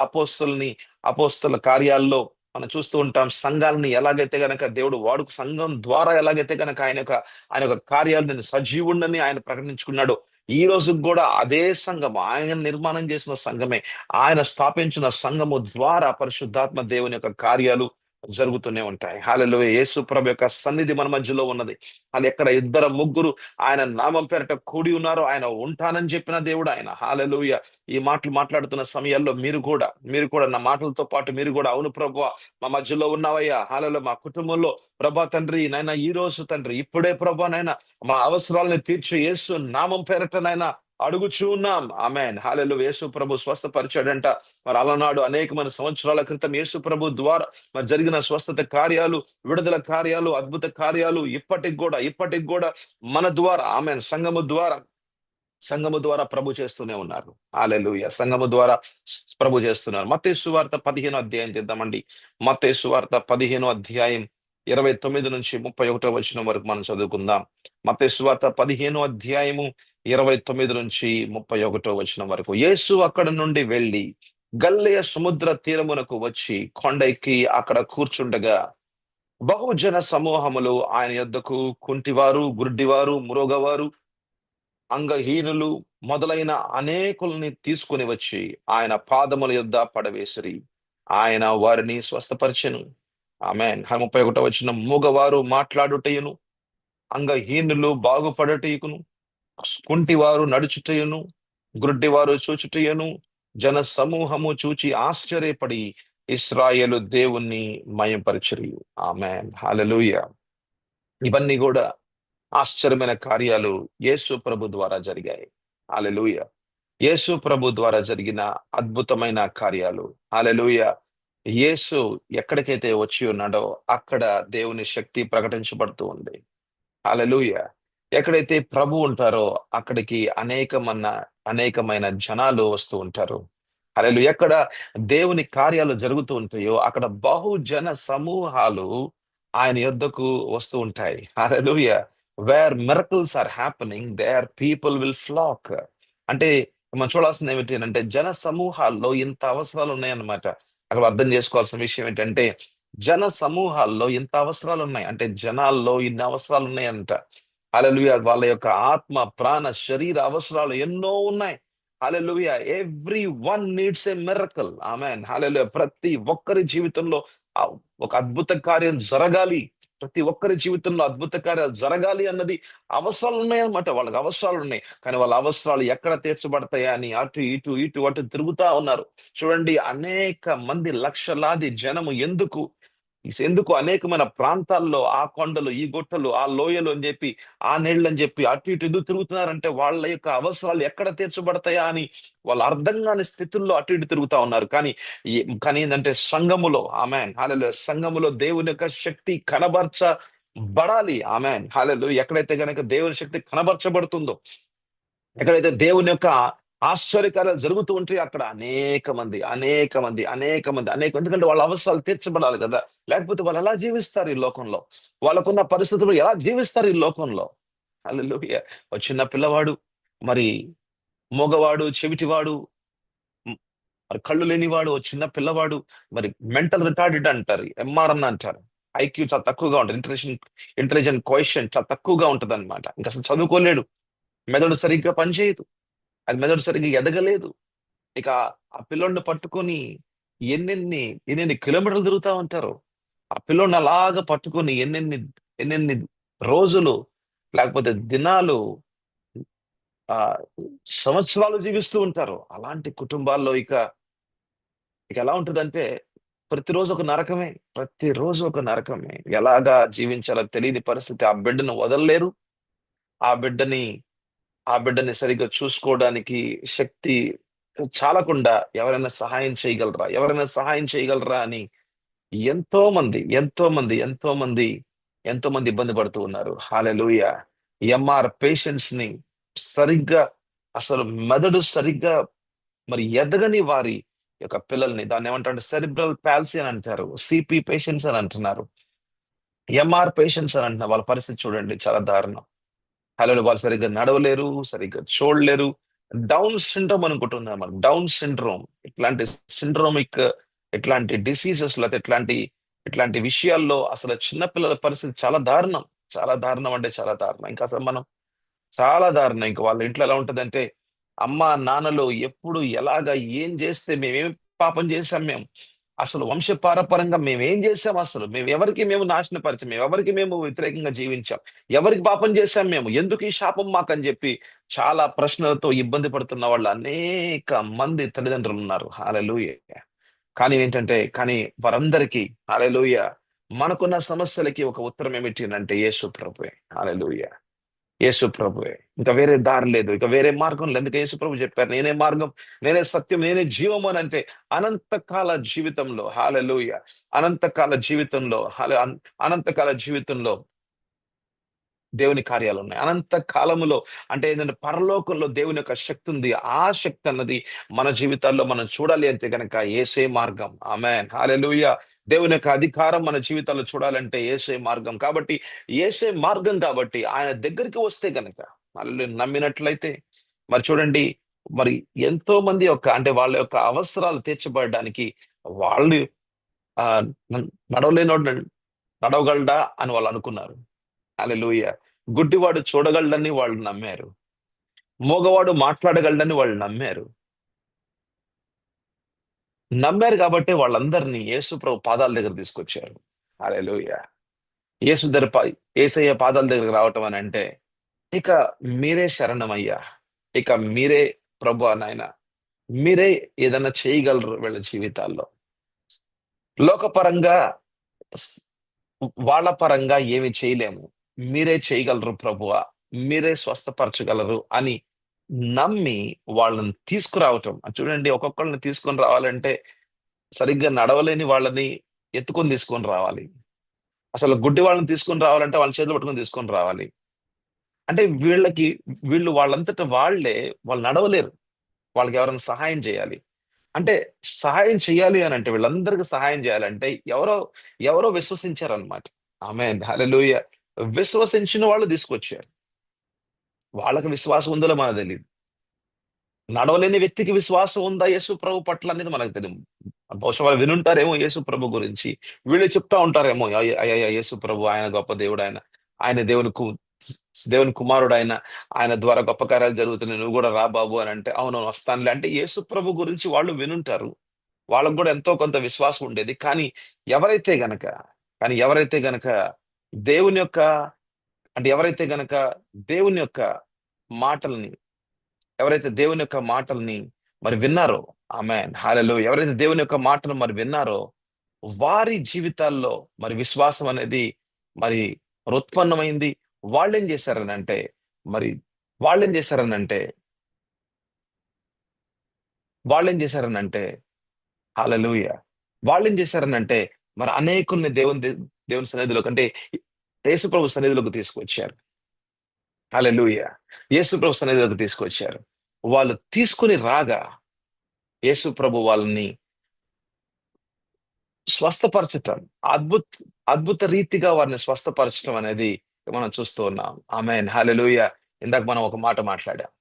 S1: అపోస్తల కార్యాల్లో మనం చూస్తూ ఉంటాం. సంఘాలని ఎలాగైతే గనక దేవుడు సంఘం ద్వారా ఎలాగైతే గనక ఆయన యొక్క కార్యాలను సజీవుండని ఆయన ప్రకటించుకున్నాడో, ఈ రోజుకి కూడా అదే సంఘం, ఆయన నిర్మాణం చేసిన సంఘమే, ఆయన స్థాపించిన సంఘము ద్వారా పరిశుద్ధాత్మ దేవుని యొక్క కార్యాలు జరుగుతూనే ఉంటాయి. హల్లెలూయా. యేసు ప్రభు యొక్క సన్నిధి మన మధ్యలో ఉన్నది. అది ఎక్కడ ఇద్దరు ముగ్గురు ఆయన నామం పేరట కూడి ఉన్నారో ఆయన ఉంటానని చెప్పిన దేవుడు ఆయన. హల్లెలూయా. ఈ మాటలు మాట్లాడుతున్న సమయాల్లో మీరు కూడా నా మాటలతో పాటు మీరు కూడా, అవును ప్రభువా, మా మధ్యలో ఉన్నావయ్యా. హల్లెలూయా. మా కుటుంబంలో ప్రభా తండ్రి నాయన, ఈ రోజు తండ్రి ఇప్పుడే ప్రభా నాయన మా అవసరాలను తీర్చి యేసు నామం పేరట నాయన అడుగుచూ ఉన్నాం. ఆమేన్. హల్లెలూయా. యేసు ప్రభు స్వస్థపరిచాడంట. మరి అలనాడు అనేకమైన సంవత్సరాల క్రితం యేసు ప్రభు ద్వారా మరి జరిగిన స్వస్థత కార్యాలు, విడుదల కార్యాలు, అద్భుత కార్యాలు ఇప్పటికి కూడా మన ద్వారా, ఆమేన్, సంఘము ద్వారా ప్రభు చేస్తూనే ఉన్నారు. హల్లెలూయా. సంఘము ద్వారా ప్రభు చేస్తున్నారు. మత్తయి సువార్త 15వ అధ్యాయం తీద్దామండి. మత్తయి సువార్త 15వ అధ్యాయం 29 నుంచి 31వ వచనం వరకు మనం చదువుకుందాం. మత్తయి సువార్త 15వ అధ్యాయము 29 నుంచి 31వ వచనం వరకు. యేసు అక్కడ నుండి వెళ్లి గలిలయ సముద్ర తీరమునకు వచ్చి కొండ ఎక్కి అక్కడ కూర్చుండగా బహుజన సమూహములు ఆయన యొద్దకు కుంటివారు, గుడ్డివారు, మూగవారు, అంగహీనులు మొదలైన అనేకుల్ని తీసుకుని వచ్చి ఆయన పాదముల యొద్ద పడవేసిరి. ఆయన వారిని స్వస్థపరిచెను. ఆమేన్. 31వ వచనం. మూగవారు మాట్లాడుటయును, అంగహీనులు బాగుపడుటయును, కుంటివారు నడుచుటయును, గ్రుడ్డివారు చూచుటయును, జన సమూహము చూచి ఆశ్చర్యపడి ఇశ్రాయేలు దేవుణ్ణి మయంపరచిరి. ఆమేన్. హల్లెలూయా. ఇవన్నీ కూడా ఆశ్చర్యమైన కార్యాలు యేసు ప్రభు ద్వారా జరిగాయి. హల్లెలూయా. యేసు ప్రభు ద్వారా జరిగిన అద్భుతమైన కార్యాలు. హల్లెలూయా. యేసు ఎక్కడికైతే వచ్చి ఉన్నాడో అక్కడ దేవుని శక్తి ప్రకటించబడుతూ ఉంది. హల్లెలూయా. ఎక్కడైతే ప్రభు ఉంటారో అక్కడికి అనేకమైన జనాలు వస్తూ ఉంటారు. హల్లెలూయా. ఎక్కడ దేవుని కార్యాలు జరుగుతూ ఉంటాయో అక్కడ బహుజన సమూహాలు ఆయన యొద్దకు వస్తూ ఉంటాయి. Hallelujah. Where miracles are happening, there people will flock. అంటే మనం చూడాల్సింది ఏమిటి అంటే, జన సమూహాల్లో ఇంత అవసరాలు ఉన్నాయన్నమాట. అక్కడ అర్థం చేసుకోవాల్సిన విషయం ఏంటంటే, జన సమూహాల్లో ఇంత అవసరాలు ఉన్నాయి అంటే, జనాల్లో ఇన్ని అవసరాలు ఉన్నాయంట. హల్లెలూయా. వాళ్ళ యొక్క ఆత్మ, ప్రాణ, శరీర అవసరాలు ఎన్నో ఉన్నాయి. హల్లెలూయా. Everyone needs a miracle. ఆమేన్. హల్లెలూయా. ప్రతి ఒక్కరి జీవితంలో ఆ ఒక అద్భుత కార్యం జరగాలి. ప్రతి ఒక్కరి జీవితంలో అద్భుత కార్యాలు జరగాలి అన్నది అవసరాలు ఉన్నాయన్నమాట. వాళ్ళకి అవసరాలు ఉన్నాయి. కానీ వాళ్ళ అవసరాలు ఎక్కడ తీర్చబడతాయా అని అటు తిరుగుతా ఉన్నారు. చూడండి, అనేక మంది, లక్షలాది జనము ఎందుకు అనేకమైన ప్రాంతాల్లో ఆ కొండలు, ఈ గుట్టలు, ఆ లోయలు అని చెప్పి, ఆ నీళ్ళు అని చెప్పి అటు ఎందుకు తిరుగుతున్నారంటే వాళ్ళ యొక్క అవసరాలు ఎక్కడ తీర్చబడతాయా అని వాళ్ళు అర్థం కాని స్థితుల్లో అటు తిరుగుతా ఉన్నారు. కానీ ఏంటంటే సంఘములో, ఆమేన్, హల్లెలూయా, సంఘములో దేవుని యొక్క శక్తి కనబరచబడాలి. ఆమేన్, హల్లెలూయా. ఎక్కడైతే గనక దేవుని శక్తి కనబరచబడుతుందో, ఎక్కడైతే దేవుని యొక్క ఆశ్చర్యకార్యాలు జరుగుతూ ఉంటాయి అక్కడ అనేక మంది, ఎందుకంటే వాళ్ళ అవసరాలు తీర్చబడాలి కదా. లేకపోతే వాళ్ళు ఎలా జీవిస్తారు ఈ లోకంలో? వాళ్ళకున్న పరిస్థితులు ఎలా జీవిస్తారు ఈ లోకంలో? హల్లెలూయా. ఒక చిన్న పిల్లవాడు, మరి మగవాడు, చెవిటివాడు, హ్మ్, మరి కళ్ళు లేనివాడు, ఓ చిన్న పిల్లవాడు, మరి మెంటల్ రిటార్డెడ్ అంటారు, ఎంఆర్ఎన్ అంటారు. ఐక్యూ చాలా తక్కువగా ఉంటుంది. ఇంటెలిజెంట్ కోఎఫిషియంట్ చాలా తక్కువగా ఉంటది అనమాట. ఇంకా అసలు చదువుకోలేడు. మెదడు సరిగ్గా పనిచేయదు. అది మెదడు సరిగ్గా ఎదగలేదు. ఇక ఆ పిల్లోడిని పట్టుకొని ఎన్నెన్ని ఎన్నెన్ని కిలోమీటర్లు తిరుగుతా ఉంటారు. ఆ పిల్లోడిని అలాగా పట్టుకొని ఎన్నెన్ని రోజులు, లేకపోతే దినాలు, ఆ సంవత్సరాలు జీవిస్తూ ఉంటారు. అలాంటి కుటుంబాల్లో ఇక ఎలా ఉంటదంటే, ప్రతిరోజు ఒక నరకమే. ప్రతిరోజు ఒక నరకమే. ఎలాగా జీవించాలో తెలియని పరిస్థితి. ఆ బిడ్డను వదలలేరు. ఆ బిడ్డని ఆ బిడ్డని సరిగ్గా చూసుకోవడానికి శక్తి చాలకుండా ఎవరైనా సహాయం చేయగలరా, ఎవరైనా సహాయం చేయగలరా అని ఎంతో మంది ఇబ్బంది పడుతూ ఉన్నారు. హల్లెలూయా. పేషెంట్స్ ని సరిగ్గా, అసలు మెదడు సరిగ్గా మరి ఎదగని వారి యొక్క పిల్లల్ని, దాన్ని ఏమంటారు, సెరిబ్రల్ పాల్సీ అని అంటారు, సిపి పేషెంట్స్ అని అంటున్నారు, పేషెంట్స్ అని అంటున్నారు. వాళ్ళ పరిస్థితి చూడండి, చాలా దారుణం. హలో, వాళ్ళు సరిగ్గా నడవలేరు, సరిగ్గా చూడలేరు. డౌన్ సిండ్రోమ్ అనుకుంటున్నాం మనం, డౌన్ సిండ్రోమ్. ఇట్లాంటి సిండ్రోమిక్, ఇట్లాంటి డిసీజెస్, లేకపోతే ఇట్లాంటి విషయాల్లో అసలు చిన్నపిల్లల పరిస్థితి చాలా దారుణం. చాలా దారుణం అంటే చాలా దారుణం. ఇంకా అసలు మనం చాలా దారుణం. ఇంక వాళ్ళ ఇంట్లో ఎలా ఉంటదంటే, అమ్మా, నాన్నలు ఎప్పుడు ఎలాగా ఏం చేస్తే మేమేం పాపం చేశాం మేము, అసలు వంశపారపరంగా మేమేం చేశాం, అసలు మేము నాశనపరిచాం, మేము వ్యతిరేకంగా జీవించాం, ఎవరికి పాపం చేశాం మేము, ఎందుకు ఈ శాపం మాకని చెప్పి చాలా ప్రశ్నలతో ఇబ్బంది పడుతున్న వాళ్ళు అనేక మంది తల్లిదండ్రులు ఉన్నారు. హల్లెలూయా. కానీ వారందరికీ, హల్లెలూయా, మనకున్న సమస్యలకి ఒక ఉత్తరం ఏమిటి అంటే యేసు ప్రభువే. హల్లెలూయా. యేసు ప్రభువే. ఇంకా వేరే దారి లేదు. ఇక వేరే మార్గం లేదు. అందుకే యేసు ప్రభు చెప్పారు, నేనే మార్గం, నేనే సత్యం, నేనే జీవము అని అంటే, అనంతకాల జీవితంలో, హల్లెలూయా, అనంతకాల జీవితంలో, అనంతకాల జీవితంలో దేవుని కార్యాలు ఉన్నాయి. అనంత కాలములో అంటే ఏంటంటే, పరలోకంలో దేవుని యొక్క శక్తి ఉంది. ఆ శక్తి అన్నది మన జీవితాల్లో మనం చూడాలి అంటే గనక యేసే మార్గం. ఆమేన్. హల్లెలూయా. దేవుని యొక్క అధికారం మన జీవితాల్లో చూడాలంటే యేసే మార్గం. కాబట్టి యేసే మార్గం కాబట్టి ఆయన దగ్గరికి వస్తే గనక, హల్లెలూయా, నమ్మినట్లయితే మరి చూడండి, మరి ఎంతో మంది యొక్క అంటే వాళ్ళ యొక్క అవసరాలు తీర్చబడడానికి వాళ్ళు ఆహ్, న నడవలేనోడు నడవగలడా అని వాళ్ళు అనుకున్నారు. హల్లెలూయా. గుడ్డివాడు చూడగలడని వాళ్ళు నమ్మారు. మూగవాడు మాట్లాడగలడని వాళ్ళు నమ్మారు. నమ్మారు గాబట్టే వాళ్ళందరిని యేసు ప్రభు పాదాల దగ్గర తీసుకొచ్చారు. హల్లెలూయా. యేసు దగ్గర ప యేసయ్య పాదాల దగ్గరికి రావటం అనంటే, ఇక మీరే శరణమయ్యా, ఇక మీరే ప్రభువా నాయన, మీరే ఏదన్నా చేయగలరు వీళ్ళ జీవితాల్లో. లోకపరంగా, స్ వాళ్ళ పరంగా ఏమి చేయలేము. మీరే చేయగలరు ప్రభువా, మీరే స్వస్థపరచగలరు అని నమ్మి వాళ్ళని తీసుకురావటం. చూడండి, ఒక్కొక్కళ్ళని తీసుకొని రావాలంటే సరిగ్గా నడవలేని వాళ్ళని ఎత్తుకొని తీసుకొని రావాలి. అసలు గుడ్డి వాళ్ళని తీసుకొని రావాలంటే వాళ్ళ చేతులు పట్టుకొని తీసుకొని రావాలి. అంటే వీళ్ళు వాళ్ళంతట వాళ్ళు నడవలేరు. వాళ్ళకి ఎవరైనా సహాయం చేయాలి. అంటే సహాయం చేయాలి అనంటే, వీళ్ళందరికి సహాయం చేయాలంటే ఎవరో ఎవరో విశ్వసించారన్నమాట. ఆమేన్. హల్లెలూయా. విశ్వసించిన వాళ్ళు తీసుకొచ్చారు. వాళ్ళకి విశ్వాసం ఉందో లేదో మనకు తెలీదు. నడవలేని వ్యక్తికి విశ్వాసం ఉందా యేసు ప్రభు పట్ల అనేది మనకు తెలీదు. బహుశా వాళ్ళు వినుంటారేమో యేసు ప్రభు గురించి. వీళ్ళు చెప్తా ఉంటారేమో, అయ్యయ్య, యేసు ప్రభు ఆయన గొప్ప దేవుడాయన. ఆయన దేవుని కుమారుడాయన. ఆయన ద్వారా గొప్ప కార్యాలు జరుగుతున్నాయి. నువ్వు గూడా రా బాబు అనంటే, అవునవును వస్తానులే అంటే, యేసు ప్రభు గురించి వాళ్ళు వినుంటారు. వాళ్ళకి గూడా ఎంతో కొంత విశ్వాసం ఉండేది. ఎవరైతే గనక ఎవరైతే గనక దేవుని యొక్క ఎవరైతే గనక దేవుని యొక్క మాటల్ని దేవుని యొక్క మాటల్ని మరి విన్నారో, ఆమేన్, హల్లెలూయా, ఎవరైతే దేవుని యొక్క మాటలు మరి విన్నారో, వారి జీవితాల్లో మరి విశ్వాసం అనేది మరి ఉత్పన్నమైంది. వాళ్ళేం చేశారనంటే మరి వాళ్ళేం చేశారనంటే వాళ్ళేం చేశారనంటే హల్లెలూయా. వాళ్ళేం చేశారనంటే మరి అనేకుల్ని దేవుని సన్నిధిలోకి, అంటే యేసు ప్రభు సన్నిధిలోకి తీసుకొచ్చారు. హల్లెలూయా. యేసు ప్రభు సన్నిధిలోకి తీసుకొచ్చారు. వాళ్ళు తీసుకొని రాగా యేసు ప్రభు వాళ్ళని స్వస్థపరచటం, అద్భుత అద్భుత రీతిగా వారిని స్వస్థపరచటం అనేది మనం చూస్తూ ఉన్నాం. ఆమేన్. హల్లెలూయా. ఇందాక మనం ఒక మాట మాట్లాడాం.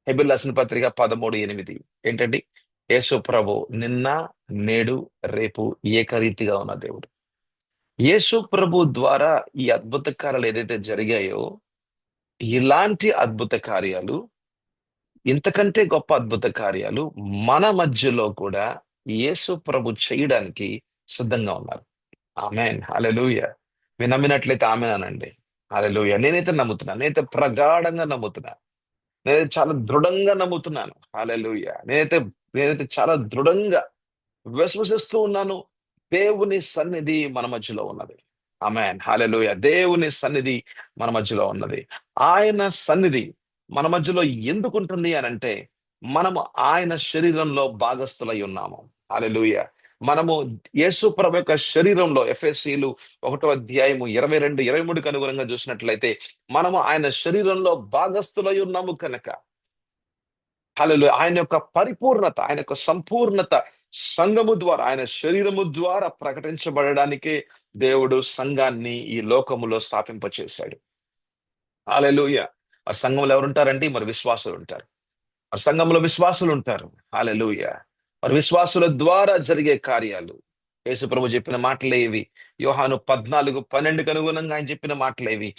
S1: హెబెలు రాసిన పత్రిక 13:8 ఏంటండి? యేసు ప్రభు నిన్న, నేడు, రేపు ఏకరీతిగా ఉన్న దేవుడు. యేసు ప్రభు ద్వారా ఈ అద్భుత కార్యాలు ఏదైతే జరిగాయో, ఇలాంటి అద్భుత కార్యాలు, ఇంతకంటే గొప్ప అద్భుత కార్యాలు మన మధ్యలో కూడా యేసు ప్రభు చేయడానికి సిద్ధంగా ఉన్నారు. ఆమేన్. హల్లెలూయా. మీరు నమ్మినట్లయితే ఆమేన్ అనండి. హల్లెలూయా. నేనైతే నమ్ముతున్నాను. నేనైతే ప్రగాఢంగా నమ్ముతున్నాను. నేనైతే చాలా దృఢంగా నమ్ముతున్నాను. హల్లెలూయా. నేనైతే చాలా దృఢంగా విశ్వసిస్తూ ఉన్నాను. దేవుని సన్నిధి మన మధ్యలో ఉన్నది. ఆమేన్. హల్లెలూయా. దేవుని సన్నిధి మన మధ్యలో ఉన్నది. ఆయన సన్నిధి మన మధ్యలో ఎందుకుంటుంది అనంటే, మనము ఆయన శరీరంలో భాగస్థులై ఉన్నాము. హల్లెలూయా. మనము యేసు ప్రభు యొక్క శరీరంలో ఎఫెసీయులు 1 అధ్యాయము 22, 23కి అనుగుణంగా చూసినట్లయితే, మనము ఆయన శరీరంలో భాగస్థులై ఉన్నాము కనుక హల్లెలూయా. ఆయన యొక్క పరిపూర్ణత, ఆయన యొక్క సంపూర్ణత సంఘము ద్వారా, ఆయన శరీరము ద్వారా ప్రకటించబడడానికే దేవుడు సంఘాన్ని ఈ లోకములో స్థాపింపచేశాడు. హల్లెలూయా. ఆ సంఘంలో ఎవరుంటారంటే మరి విశ్వాసులుంటారు. ఆ సంఘంలో విశ్వాసులుంటారు. హల్లెలూయా. మరి విశ్వాసుల ద్వారా జరిగే కార్యాలు. యేసు ప్రభు చెప్పిన మాటలే ఇవి. యోహాను 14:12కి అనుగుణంగా ఆయన చెప్పిన మాటలే ఇవి.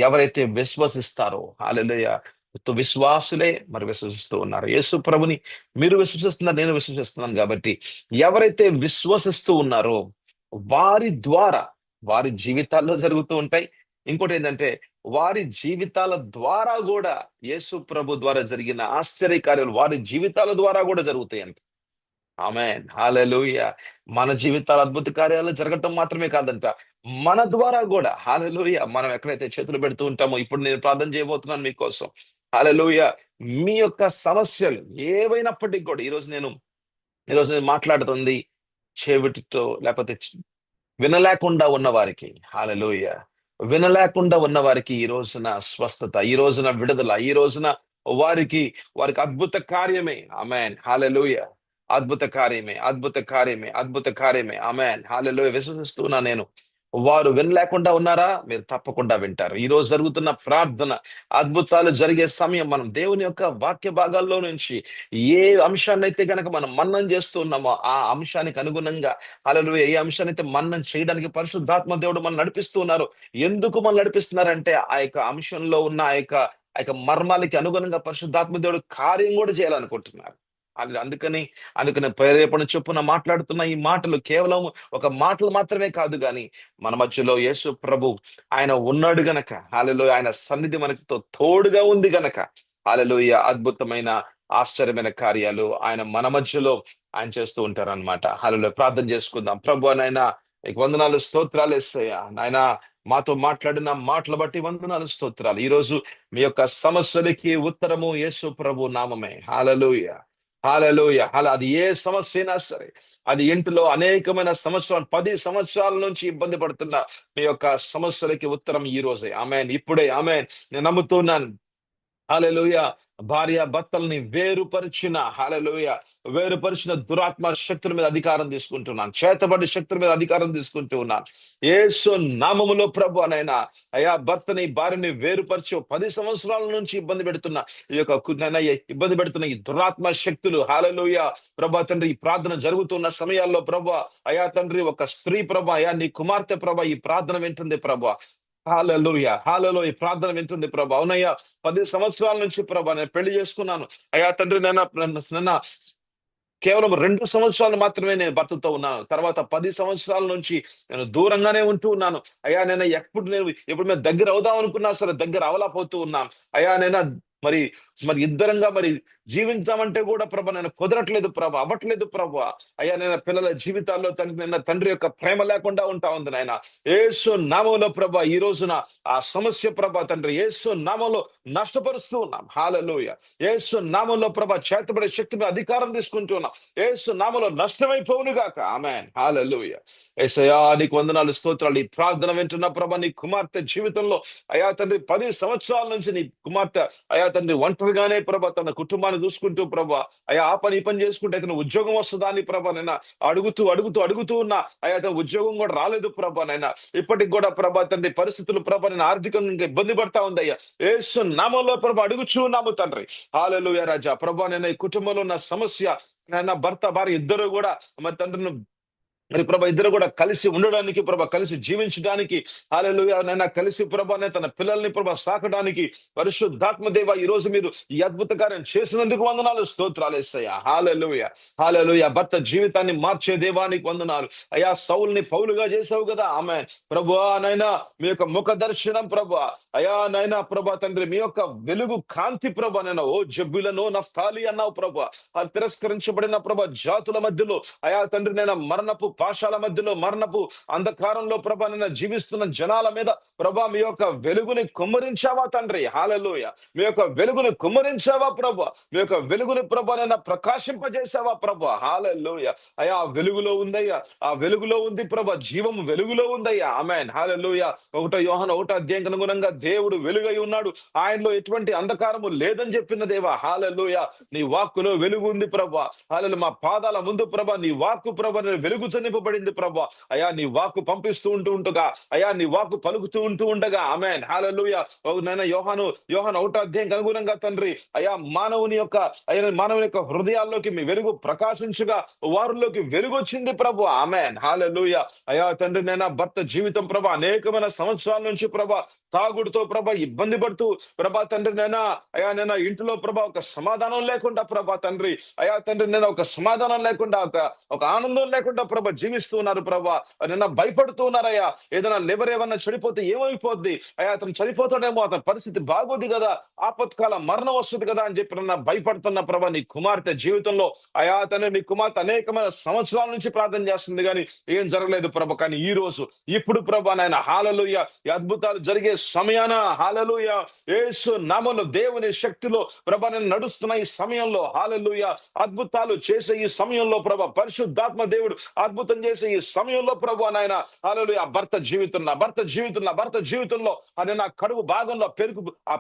S1: ఎవరైతే విశ్వసిస్తారో హల్లెలూయా. విశ్వాసులే మరి విశ్వసిస్తూ ఉన్నారు. యేసు ప్రభుని మీరు విశ్వసిస్తున్నారు, నేను విశ్వసిస్తున్నాను కాబట్టి ఎవరైతే విశ్వసిస్తూ ఉన్నారో వారి ద్వారా వారి జీవితాల్లో జరుగుతూ ఉంటాయి. ఇంకోటేంటంటే వారి జీవితాల ద్వారా గూడా యేసు ప్రభు ద్వారా జరిగిన ఆశ్చర్య కార్యాలు వారి జీవితాల ద్వారా గూడా జరుగుతాయంట. ఆమేన్. హల్లెలూయా. మన జీవితాల అద్భుత కార్యాలు జరగటం మాత్రమే కాదంట. మన ద్వారా గూడా హల్లెలూయా. మనం ఎక్కడైతే చేతులు పెడుతూ ఉంటామో ఇప్పుడు నేను ప్రార్థన చేయబోతున్నాను మీకోసం. హల్లెలూయా. మీ యొక్క సమస్యలు ఏవైనప్పటికి కూడా ఈరోజు నేను మాట్లాడుతుంది చెవిటితో లేకపోతే వినలేకుండా ఉన్నవారికి హల్లెలూయా. వినలేకుండా ఉన్నవారికి ఈ రోజున స్వస్థత, ఈ రోజున విడుదల, ఈ రోజున వారికి అద్భుత కార్యమే. ఆమేన్. హల్లెలూయా. అద్భుత కార్యమే, అద్భుత కార్యమే, అద్భుత కార్యమే. ఆమేన్. హల్లెలూయా. విశ్వసిస్తున్నా నేను. వారు వినలేకుండా ఉన్నారా? మీరు తప్పకుండా వింటారు. ఈరోజు జరుగుతున్న ప్రార్థన, అద్భుతాలు జరిగే సమయం మనం దేవుని యొక్క వాక్య భాగాల్లో నుంచి ఏ అంశాన్నైతే గనక మనం మననం చేస్తూ ఉన్నామో, ఆ అంశానికి అనుగుణంగా హల్లెలూయా. ఏ అంశాన్నైతే మననం చేయడానికి పరిశుద్ధాత్మ దేవుడు మనల్ని నడిపిస్తూ ఉన్నారు. ఎందుకు మనల్ని నడిపిస్తున్నారంటే, ఆ యొక్క అంశంలో ఉన్న ఆ యొక్క మర్మాలకి అనుగుణంగా పరిశుద్ధాత్మ దేవుడు కార్యం కూడా చేయాలనుకుంటున్నారు. అందుకని ప్రేరేపణ చొప్పున మాట్లాడుతున్న ఈ మాటలు కేవలం ఒక మాటలు మాత్రమే కాదు గాని, మన మధ్యలో యేసు ప్రభు ఆయన ఉన్నాడు గనక, హల్లెలూయా. ఆయన సన్నిధి మనతో తోడుగా ఉంది గనక, హల్లెలూయా. అద్భుతమైన ఆశ్చర్యమైన కార్యాలు ఆయన మన మధ్యలో ఆయన చేస్తూ ఉంటారన్నమాట. హల్లెలూయా. ప్రార్థన చేసుకుందాం. ప్రభువా నాయనా నీకు వందనాలు, స్తోత్రాలు యేసయ్యా. నాయనా మాతో మాట్లాడిన మాటలు బట్టి వందనాలు, స్తోత్రాలు. ఈరోజు మీ యొక్క సమస్యలకి ఉత్తరము యేసు ప్రభు నామమే. హల్లెలూయా. హల్లెలూయా. అది ఏ సమస్య అయినా సరే, అది ఇంటిలో అనేకమైన సంవత్సరాలు 10 సంవత్సరాల నుంచి ఇబ్బంది పడుతున్న మీ యొక్క సమస్యలకి ఉత్తరం ఈ రోజే. ఆమేన్. ఇప్పుడే ఆమేన్. నేను నమ్ముతున్నాను. హల్లెలూయా. భార్య భర్తల్ని వేరుపరిచిన దురాత్మ శక్తుల మీద అధికారం తీసుకుంటున్నాను. చేతబడి శక్తుల మీద అధికారం తీసుకుంటూ ఉన్నాను. యేసు నామములో ప్రభువనైనా అయా భర్తని భార్యని వేరుపరిచి 10 సంవత్సరాల నుంచి ఇబ్బంది పెడుతున్న ఈ దురాత్మ శక్తులు హల్లెలూయా. ప్రభా తండ్రి ఈ ప్రార్థన జరుగుతున్న సమయాల్లో ప్రభా అయా తండ్రి ఒక స్త్రీ ప్రభా అయా నీ కుమార్తె ప్రభా ఈ ప్రార్థన వింటుంది ప్రభా. హల్లెలూయా. హల్లెలూయా. ఈ ప్రార్థన వింటుంది ప్రభా. అవునయ్యా 10 సంవత్సరాల నుంచి ప్రభా నేను పెళ్లి చేసుకున్నాను. అయ్యా తండ్రి నాన్న కేవలం 2 సంవత్సరాలు మాత్రమే నేను భర్తతో ఉన్నాను. తర్వాత 10 సంవత్సరాల నుంచి నేను దూరంగానే ఉంటూ ఉన్నాను. అయ్యా ఎప్పుడు మేము దగ్గర అవుదాం అనుకున్నా సరే దగ్గర అవలేకపోతూ ఉన్నాను. అయ్యా మరి మరి ఇద్దరంగా జీవించామంటే కూడా ప్రభా నేను కుదరట్లేదు ప్రభా, అవ్వట్లేదు ప్రభా. అయ్యా నేను పిల్లల జీవితాల్లో తండ్రి యొక్క ప్రేమ లేకుండా ఉంటా ఉంది నాయన. యేసు నామంలో ప్రభా ఈ రోజున ఆ సమస్య ప్రభా తండ్రి యేసు నామంలో నష్టపరుస్తూ ఉన్నాం. హల్లెలూయా. యేసు నామంలో ప్రభా చేతబడే శక్తి మీద అధికారం తీసుకుంటూ ఉన్నాం. యేసు నామంలో నష్టమైపోవును గాక. ఆమేన్. హల్లెలూయా. యేసయ్యా నీకు వందనాలు, స్తోత్రాలు. ఈ ప్రార్థన వింటున్న ప్రభా నీ కుమార్తె జీవితంలో అయా తండ్రి 10 సంవత్సరాల నుంచి నీ కుమార్తె అయా తండ్రి ఒంటరిగానే ప్రభా తన కుటుంబాన్ని చూసుకుంటూ ప్రభా అయా ఆ పని ఈ పని చేసుకుంటే అతను ఉద్యోగం వస్తుందా అని ప్రభా నైనా అడుగుతూ ఉన్నా అయా తన ఉద్యోగం కూడా రాలేదు ప్రభా నైనా. ఇప్పటికి కూడా ప్రభా తండ్రి పరిస్థితులు ప్రభా నేను ఆర్థికంగా ఇబ్బంది పడతా ఉంది అయ్యా. యేసు నామంలో ప్రభా అడుగుచున్నాము తండ్రి. హల్లెలూయా రాజా. ప్రభా నేను ఈ కుటుంబంలో ఉన్న సమస్య నాయన భర్త భార్య ఇద్దరు కూడా మరి తండ్రిని మరి ప్రభా ఇద్దరు కూడా కలిసి ఉండడానికి ప్రభా కలిసి జీవించడానికి హల్లెలూయా నైనా కలిసి ప్రభా తన పిల్లల్ని ప్రభా సాకడానికి పరిశుద్ధాత్మ దేవ ఈ రోజు మీరు ఈ అద్భుత కార్యం చేసినందుకు వందనాలు, స్తోత్రాలు యేసయ్యా. హల్లెలూయా. హల్లెలూయా. భర్త జీవితాన్ని మార్చే దేవానికి వందనాలు. అయ్యా సౌల్ని పౌలుగా చేసావు కదా. ఆమేన్. ప్రభువా నైనా మీ యొక్క ముఖ దర్శనం ప్రభా అయా నైనా ప్రభా తండ్రి మీ యొక్క వెలుగు కాంతి ప్రభా నైనా ఓ జబ్బులను నఫ్తాలి అన్నావు ప్రభా. తిరస్కరించబడిన ప్రభా జాతుల మధ్యలో అయా తండ్రి నైనా మరణపు పాశాల మధ్యలో మరణపు అంధకారంలో ప్రభా నిన్న జీవిస్తున్న జనాల మీద ప్రభా మీ యొక్క వెలుగుని కుమ్మరించావా తండ్రి. హల్లెలూయా. మీ యొక్క వెలుగుని కుమ్మరించావా ప్రభా. మీ యొక్క వెలుగుని ప్రభా నిన్న ప్రకాశింపజేసావా ప్రభా. హల్లెలూయా. అయ్యా ఆ వెలుగులో ఉందయ్యా. ఆ వెలుగులో ఉంది ప్రభా. జీవం వెలుగులో ఉందయ్యా. ఆమేన్. హల్లెలూయా. 1 యోహాను 1 అధ్యాయం అనుగుణంగా దేవుడు వెలుగై ఉన్నాడు. ఆయనలో ఎటువంటి అంధకారము లేదని చెప్పిన దేవా. హల్లెలూయా. నీ వాక్కులో వెలుగు ఉంది ప్రభా. హల్లెలూయా. మా పాదాల ముందు ప్రభా నీ వాక్కు ప్రభా వెలుగుతో నింపబడింది ప్రభా. అయ్యా నీ వాక్కు పంపిస్తూ ఉంటుండగా అయ్యా నీ వాక్కు పలుకుతూ ఉండగా ఆమేన్. హల్లెలూయా. నాయన యోహాను 1 అధ్యాయం అనుగుణంగా తండ్రి అయ్యా మానవుని యొక్క హృదయాల్లోకి మీ వెలుగు ప్రకాశించగా వారిలోకి వెలుగు వచ్చింది ప్రభు. ఆమేన్. హల్లెలూయా. అయ్యా తండ్రి నేను భర్త జీవితం ప్రభా అనేకమైన సంవత్సరాల నుంచి ప్రభా తాగుడుతో ప్రభా ఇబ్బంది పడుతూ ప్రభా తండ్రి నేను ఇంటిలో ప్రభా ఒక సమాధానం లేకుండా ప్రభా తండ్రి అయ్యా తండ్రి నేను ఒక సమాధానం లేకుండా ఒక ఆనందం లేకుండా ప్రభా జీవిస్తూ ఉన్నారు ప్రభా. నిన్న భయపడుతూ ఉన్నారయ్యా. ఏదైనా లివర్ ఏమన్నా చెడిపోతే ఏమైపోద్ది అయ్యా, అతను చనిపోతాడేమో, అతని పరిస్థితి బాగోదు కదా, ఆపత్కాల మరణం వస్తుంది కదా అని చెప్పి భయపడుతున్న ప్రభా నీ కుమార్తె జీవితంలో అయా తండ్రి నీ కుమార్తె అనేకమైన సంవత్సరాల నుంచి ప్రార్థన చేస్తుంది కానీ ఏం జరగలేదు ప్రభా. కానీ ఈ రోజు ఇప్పుడు ప్రభా నాయన హల్లెలూయా ఈ అద్భుతాలు జరిగే సమయాన హల్లెలూయా యేసు నామములో దేవుని శక్తిలో ప్రభా నేను నడుస్తున్న ఈ సమయంలో హల్లెలూయా అద్భుతాలు చేసే ఈ సమయంలో ప్రభా పరిశుద్ధాత్మ దేవుడు అద్భుతం చేసే ఈ సమయంలో ప్రభా నాయన హల్లెలూయా భర్త జీవితంలో అది నా కడుగు భాగంలో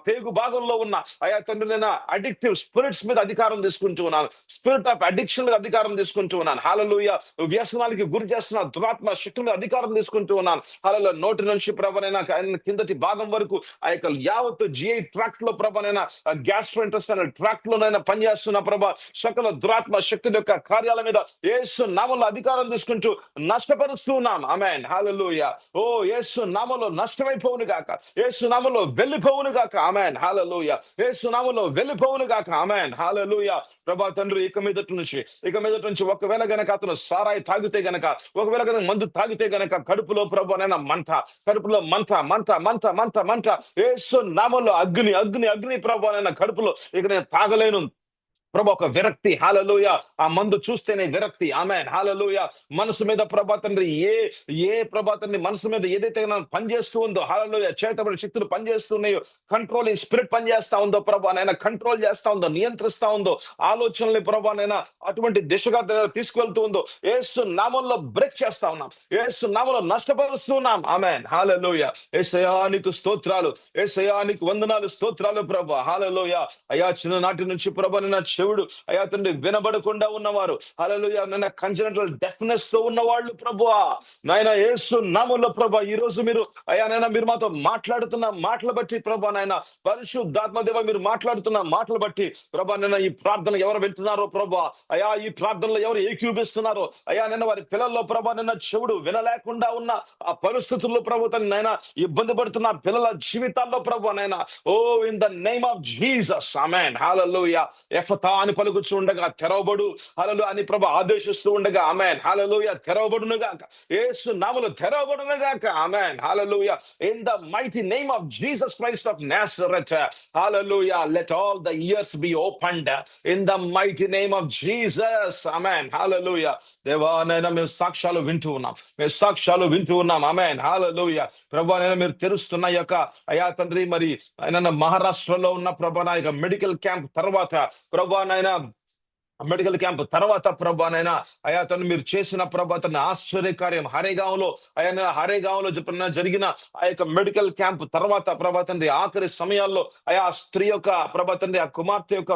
S1: పేగు భాగంలో ఉన్న అయా తండ్రి నేను అడిక్టివ్ స్పిరిట్స్ మీద అధికారం తీసుకుంటూ ఉన్నాను. స్పిరిట్ ఆఫ్ అడిక్షన్ మీద అధికారం తీసుకుంటూ ఉన్నాను. హల్లెలూయా వ్యసనాలకి గురి చేస్తున్న దురాత్మ శక్తి మీద అధికారం తీసుకుంటూ ఉన్నాను. హల్లెలూయా నోటి నుంచి ప్రభనైనా కిందటి భాగం వరకు ఆ యొక్క యావత్ జిఐ ట్రాక్ట్ లో ప్రభనైనా గ్యాస్ట్రోఇంటెస్టైనల్ ట్రాక్ట్ లోనైనా పనిచేస్తున్న ప్రభా సకల దురాత్మ శక్తి యొక్క కార్యాల మీద యేసు నామములో అధికారం తీసుకుంటూ నష్టపరుస్తూ ఉన్నాం. ఆమేన్. హల్లెలూయా. ఓ యేసు నామములో నష్టమైపోవును గాక, యేసు నామములో వెళ్ళిపోవును గాక. ఆమేన్. హల్లెలూయా. యేసు నామములో వెళ్ళిపోవును గాక. ఆమేన్. హల్లెలూయా. ప్రభా తండ్రి ఇక మీదట నుంచి ఒకవేళ గనక అతను సారాయి తాగితే గనక ఒకవేళ గనక మందు తాగితే గనక కడుపులో ప్రభానైనా కడుపులో మంట యేసు నామములో అగ్ని ప్రభానైనా కడుపులో ఇక నేను తాగలేను ప్రభా ఒక విరక్తి. హల్లెలూయా. ఆ మందు చూస్తేనే విరక్తి. ఆమేన్. హల్లెలూయా. మనసు మీద ప్రభా తండ్రి ఏ ప్రభా తండ్రి మనసు మీద ఏదైతే పనిచేస్తూ ఉందో హల్లెలూయా చేతబడి శక్తులు పనిచేస్తున్నాయో కంట్రోలింగ్ స్పిరిట్ పనిచేస్తా ఉందో ప్రభా నైనా కంట్రోల్ చేస్తా ఉందో నియంత్రిస్తా ఉందో ఆలోచనల్ని ప్రభా నైనా అటువంటి దిశగా తీసుకువెళ్తూ ఉందో యేసు నామములో బ్రేక్ చేస్తా ఉన్నాం. యేసు నామములో నష్టపరుస్తున్నాం. ఆమేన్. హల్లెలూయా. యేసయ్యా నీకు స్తోత్రాలు, యేసయ్యా నీకు వందనాలు, స్తోత్రాలు ప్రభా. హల్లెలూయా. అయ్యా చిన్ననాటి నుంచి ప్రభా నిన్న చెవుడు అయ్యా తండ్రి వినబడకుండా ఉన్నవారు హల్లెలూయా నైనా కంజనటల్ డెఫ్నెస్ తో ఉన్నవాళ్ళు ప్రభువా నాయన యేసు నామములో ప్రభా ఈ రోజు మీరు అయ్యా నైనా మీరు మాతో మాట్లాడుతున్న మాటలు బట్టి ప్రభా నాయన పరిశుద్ధాత్మ దేవ మీరు మాట్లాడుతున్న మాటలు బట్టి ప్రభా నైనా ఈ ప్రార్థన ఎవరు వింటున్నారో ప్రభా అయ్యా ఈ ప్రార్థనలో ఎవరు ఏకీభవిస్తున్నారో అయ్యా నైనా వారి పిల్లల్లో ప్రభా నైనా చెవుడు వినలేకుండా ఉన్న ఆ పరిస్థితుల్లో ప్రభు నైనా ఇబ్బంది పడుతున్న పిల్లల జీవితాల్లో ప్రభా నైనా ఓ in the name of Jesus ఆమేన్. హల్లెలూయా. ఎఫతా అని పలుకుచూ ఉండగా తెరవబడు హల్లెలూయా అని ప్రభు ఆదేశిస్తూ ఉండగా ఆమేన్. హల్లెలూయా తెరవబడును గాక, యేసు నామములో తెరవబడును గాక. ఆమేన్. హల్లెలూయా. In the mighty name of Jesus Christ of Nazareth hallelujah let all the ears be opened in the mighty name of Jesus. ఆమేన్. హల్లెలూయా. దేవా నైనా మేము సాక్ష్యాలు వింటూ ఉన్నాం. ఆమేన్. హల్లెలూయా. ప్రభువా నైనా మీరు తెరుస్తున్న యొక్క అయా తండ్రి మరి ఆయన మహారాష్ట్రలో ఉన్న ప్రభా నా యొక్క మెడికల్ క్యాంప్ తర్వాత ప్రభా నాయన మెడికల్ క్యాంప్ తర్వాత ప్రభానైనా అయా తను మీరు చేసిన ప్రభా తన ఆశ్చర్యకార్యం హరేగాంలో జరిగిన ఆ యొక్క మెడికల్ క్యాంప్ తర్వాత ప్రభా తండ్రి ఆఖరి సమయాల్లో అయా స్త్రీ యొక్క ప్రభా తండ్రి ఆ కుమార్తె యొక్క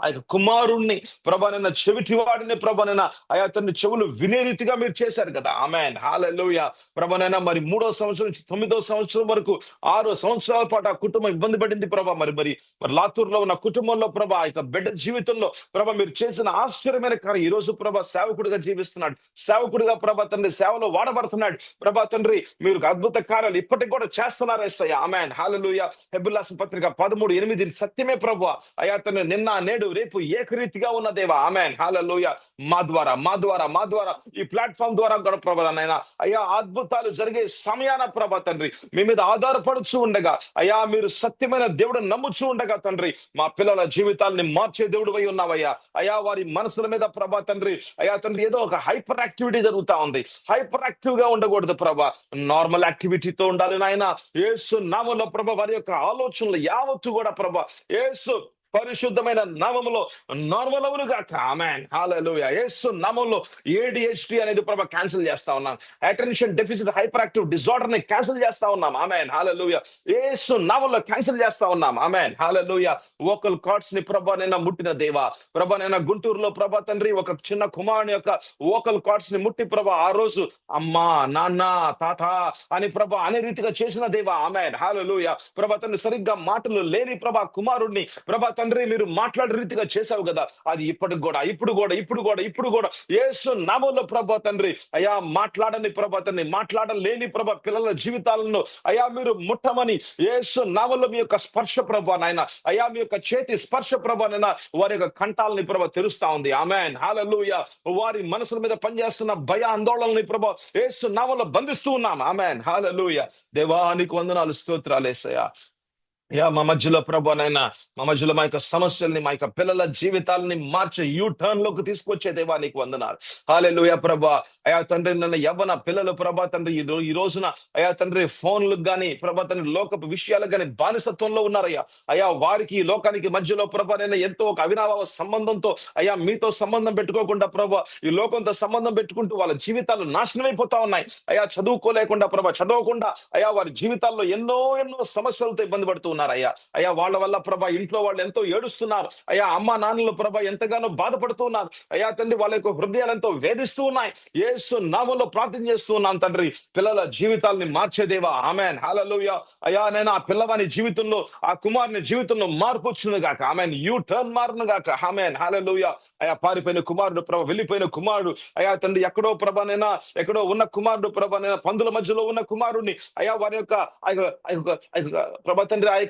S1: ఆ యొక్క కుమారుణ్ణి ప్రభానైనా చెవిటి వాడిని ప్రభానైనా అయా తండ్రి చెవులు వినే రీతిగా మీరు చేశారు కదా. ఆమేన్. హల్లెలూయా. ప్రభానైనా మరి 3వ సంవత్సరం నుంచి 9వ సంవత్సరం వరకు 6 సంవత్సరాల పాటు ఆ కుటుంబం ఇబ్బంది పడింది ప్రభా. మరి లాతూర్లో ఉన్న కుటుంబంలో ప్రభా ఆ యొక్క బిడ్డ జీవితంలో ప్రభా మీరు చేసిన ఆశ్చర్యమైన కార్యం ఈ రోజు ప్రభా సేవకుడిగా జీవిస్తున్నాడు, సేవకుడిగా ప్రభా తండ్రి సేవలో వాడబడుతున్నాడు ప్రభా తండ్రి మీరు అద్భుత కార్యాలు ఇప్పటికి కూడా చేస్తున్నారు యేసయ్యా. ఆమేన్. హల్లెలూయా. హెబ్రీయుల రాసిన పత్రిక 13:8 సత్యమే ప్రభా అయా తండ్రి నిన్న నేడు రేపు ఏకరీతిగా ఉన్న దేవా. ఆమేన్. హల్లెలూయా. మా ద్వారా ఈ ప్లాట్ఫామ్ ద్వారా కూడా ప్రభా నైనా అయ్యా అద్భుతాలు జరిగే సమయాన ప్రభా తండ్రి మీ మీద ఆధారపడుచు ఉండగా అయ్యా మీరు సత్యమైన దేవుడు నమ్ముచూ ఉండగా తండ్రి మా పిల్లల జీవితాల్ని మార్చే దేవుడు అయి ఉన్నావు చేస్తున్నావయ్యా. అయా వారి మనసుల మీద ప్రభా తండ్రి, అయా తండ్రి ఏదో ఒక హైపర్ యాక్టివిటీ జరుగుతా ఉంది. హైపర్ యాక్టివ్ గా ఉండకూడదు ప్రభా, నార్మల్ యాక్టివిటీతో ఉండాలి నాయన. యేసు నామంలో ప్రభా వారి యొక్క ఆలోచనలు యావత్తు కూడా ప్రభా యేసు పరిశుద్ధమైన నామములో నార్మల్ అవును గాక. ఆమేన్, హల్లెలూయా. యేసు నామములో ADHD అనేది ప్రభా క్యాన్సిల్ చేస్తా ఉన్నాం. Attention deficit hyper active disorder ని క్యాన్సిల్ చేస్తా ఉన్నాం. ఆమేన్, హల్లెలూయా. యేసు నామములో క్యాన్సిల్ చేస్తా ఉన్నాం. ఆమేన్, హల్లెలూయా. వోకల్ కార్డ్స్ ని ప్రభా నిన్న ముట్టిన దేవా, ప్రభా నిన్న గుంటూరులో ప్రభా తండ్రి ఒక చిన్న కుమారుని యొక్క వోకల్ కార్డ్స్ ని ముట్టి ప్రభా ఆ రోజు అమ్మా నాన్న తాత అని ప్రభా అనే రీతిగా చేసిన దేవా. ఆమేన్, హల్లెలూయా. ప్రభా తండ్రి సరిగ్గా మాటలు లేని ప్రభా కుమారుడిని ప్రభా తండ్రి మీరు మాట్లాడే రీతిగా చేశావు కదా, అది ఇప్పుడు కూడా యేసు నామములో ప్రభా తండ్రి అయా మాట్లాడని ప్రభా తండ్రి, మాట్లాడలేని ప్రభా పిల్లల జీవితాలను అయా మీరు ముట్టమని యేసు నామములో మీ యొక్క స్పర్శ ప్రభా నాయన, అయా మీ యొక్క చేతి స్పర్శ ప్రభా నాయన వారి యొక్క కంఠాలని ప్రభా తెరుస్తా ఉంది. ఆమేన్, హల్లెలూయా. వారి మనసుల మీద పనిచేస్తున్న భయ ఆందోళనని ప్రభా యేసు నామములో బంధిస్తూ ఉన్నాం. ఆమేన్, హల్లెలూయా. దేవానికి వందనాలు, స్తోత్రాలు యేసయ్యా. యా మా మధ్యలో ప్రభానైనా, మా మధ్యలో మా యొక్క సమస్యల్ని, మా యొక్క పిల్లల జీవితాలని మార్చి టర్న్ లోకి తీసుకొచ్చే దేవా నీకు వందనాలు. హల్లెలూయా ప్రభా. అయా తండ్రి నన్ను యవ్వన పిల్లలు ప్రభా తండ్రి ఈ రోజున అయా తండ్రి ఫోన్లకు గాని ప్రభా తండ్రి లోకపు విషయాలకు గాని బానిసత్వంలో ఉన్నారయ్యా. అయా వారికి ఈ లోకానికి మధ్యలో ప్రభా నేను ఎంతో ఒక అవినాభావ సంబంధంతో అయా మీతో సంబంధం పెట్టుకోకుండా ప్రభా ఈ లోకంతో సంబంధం పెట్టుకుంటూ వాళ్ళ జీవితాలు నాశనం అయిపోతా ఉన్నాయి. అయా చదువుకోలేకుండా ప్రభా చదవకుండా అయా వారి జీవితాల్లో ఎన్నో సమస్యలతో ఇబ్బంది పడుతూ ఉన్నారు. అయ్యా వాళ్ళ వల్ల ప్రభా ఇంట్లో వాళ్ళు ఎంతో ఏడుస్తున్నారు. అయ్యా అమ్మ నాన్నలు ప్రభా ఎంతగానో బాధపడుతున్నారు. అయ్యా తండ్రి వాళ్ళ యొక్క హృదయాలు ఎంతో వేధిస్తూ ఉన్నాయి. యేసు నామములో ప్రార్థన చేస్తూ ఉన్నాను తండ్రి, పిల్లల జీవితాల్ని మార్చేదేవా. ఆమేన్, హల్లెలూయా. అయ్యా నేను ఆ పిల్లవాని జీవితంలో, ఆ కుమారుని జీవితంలో మార్పు వచ్చును గాక. ఆమేన్, టర్న్ మారును గాక. ఆమేన్, హల్లెలూయా. అయ్యా పారిపోయిన కుమారుడు ప్రభా, వెళ్ళిపోయిన కుమారుడు అయ్యా తండ్రి ఎక్కడో ప్రభా నైనా, ఎక్కడో ఉన్న కుమారుడు ప్రభా నైనా, పందుల మధ్యలో ఉన్న కుమారుడిని అయ్యా వారి యొక్క ప్రభా తండ్రి ఆ యొక్క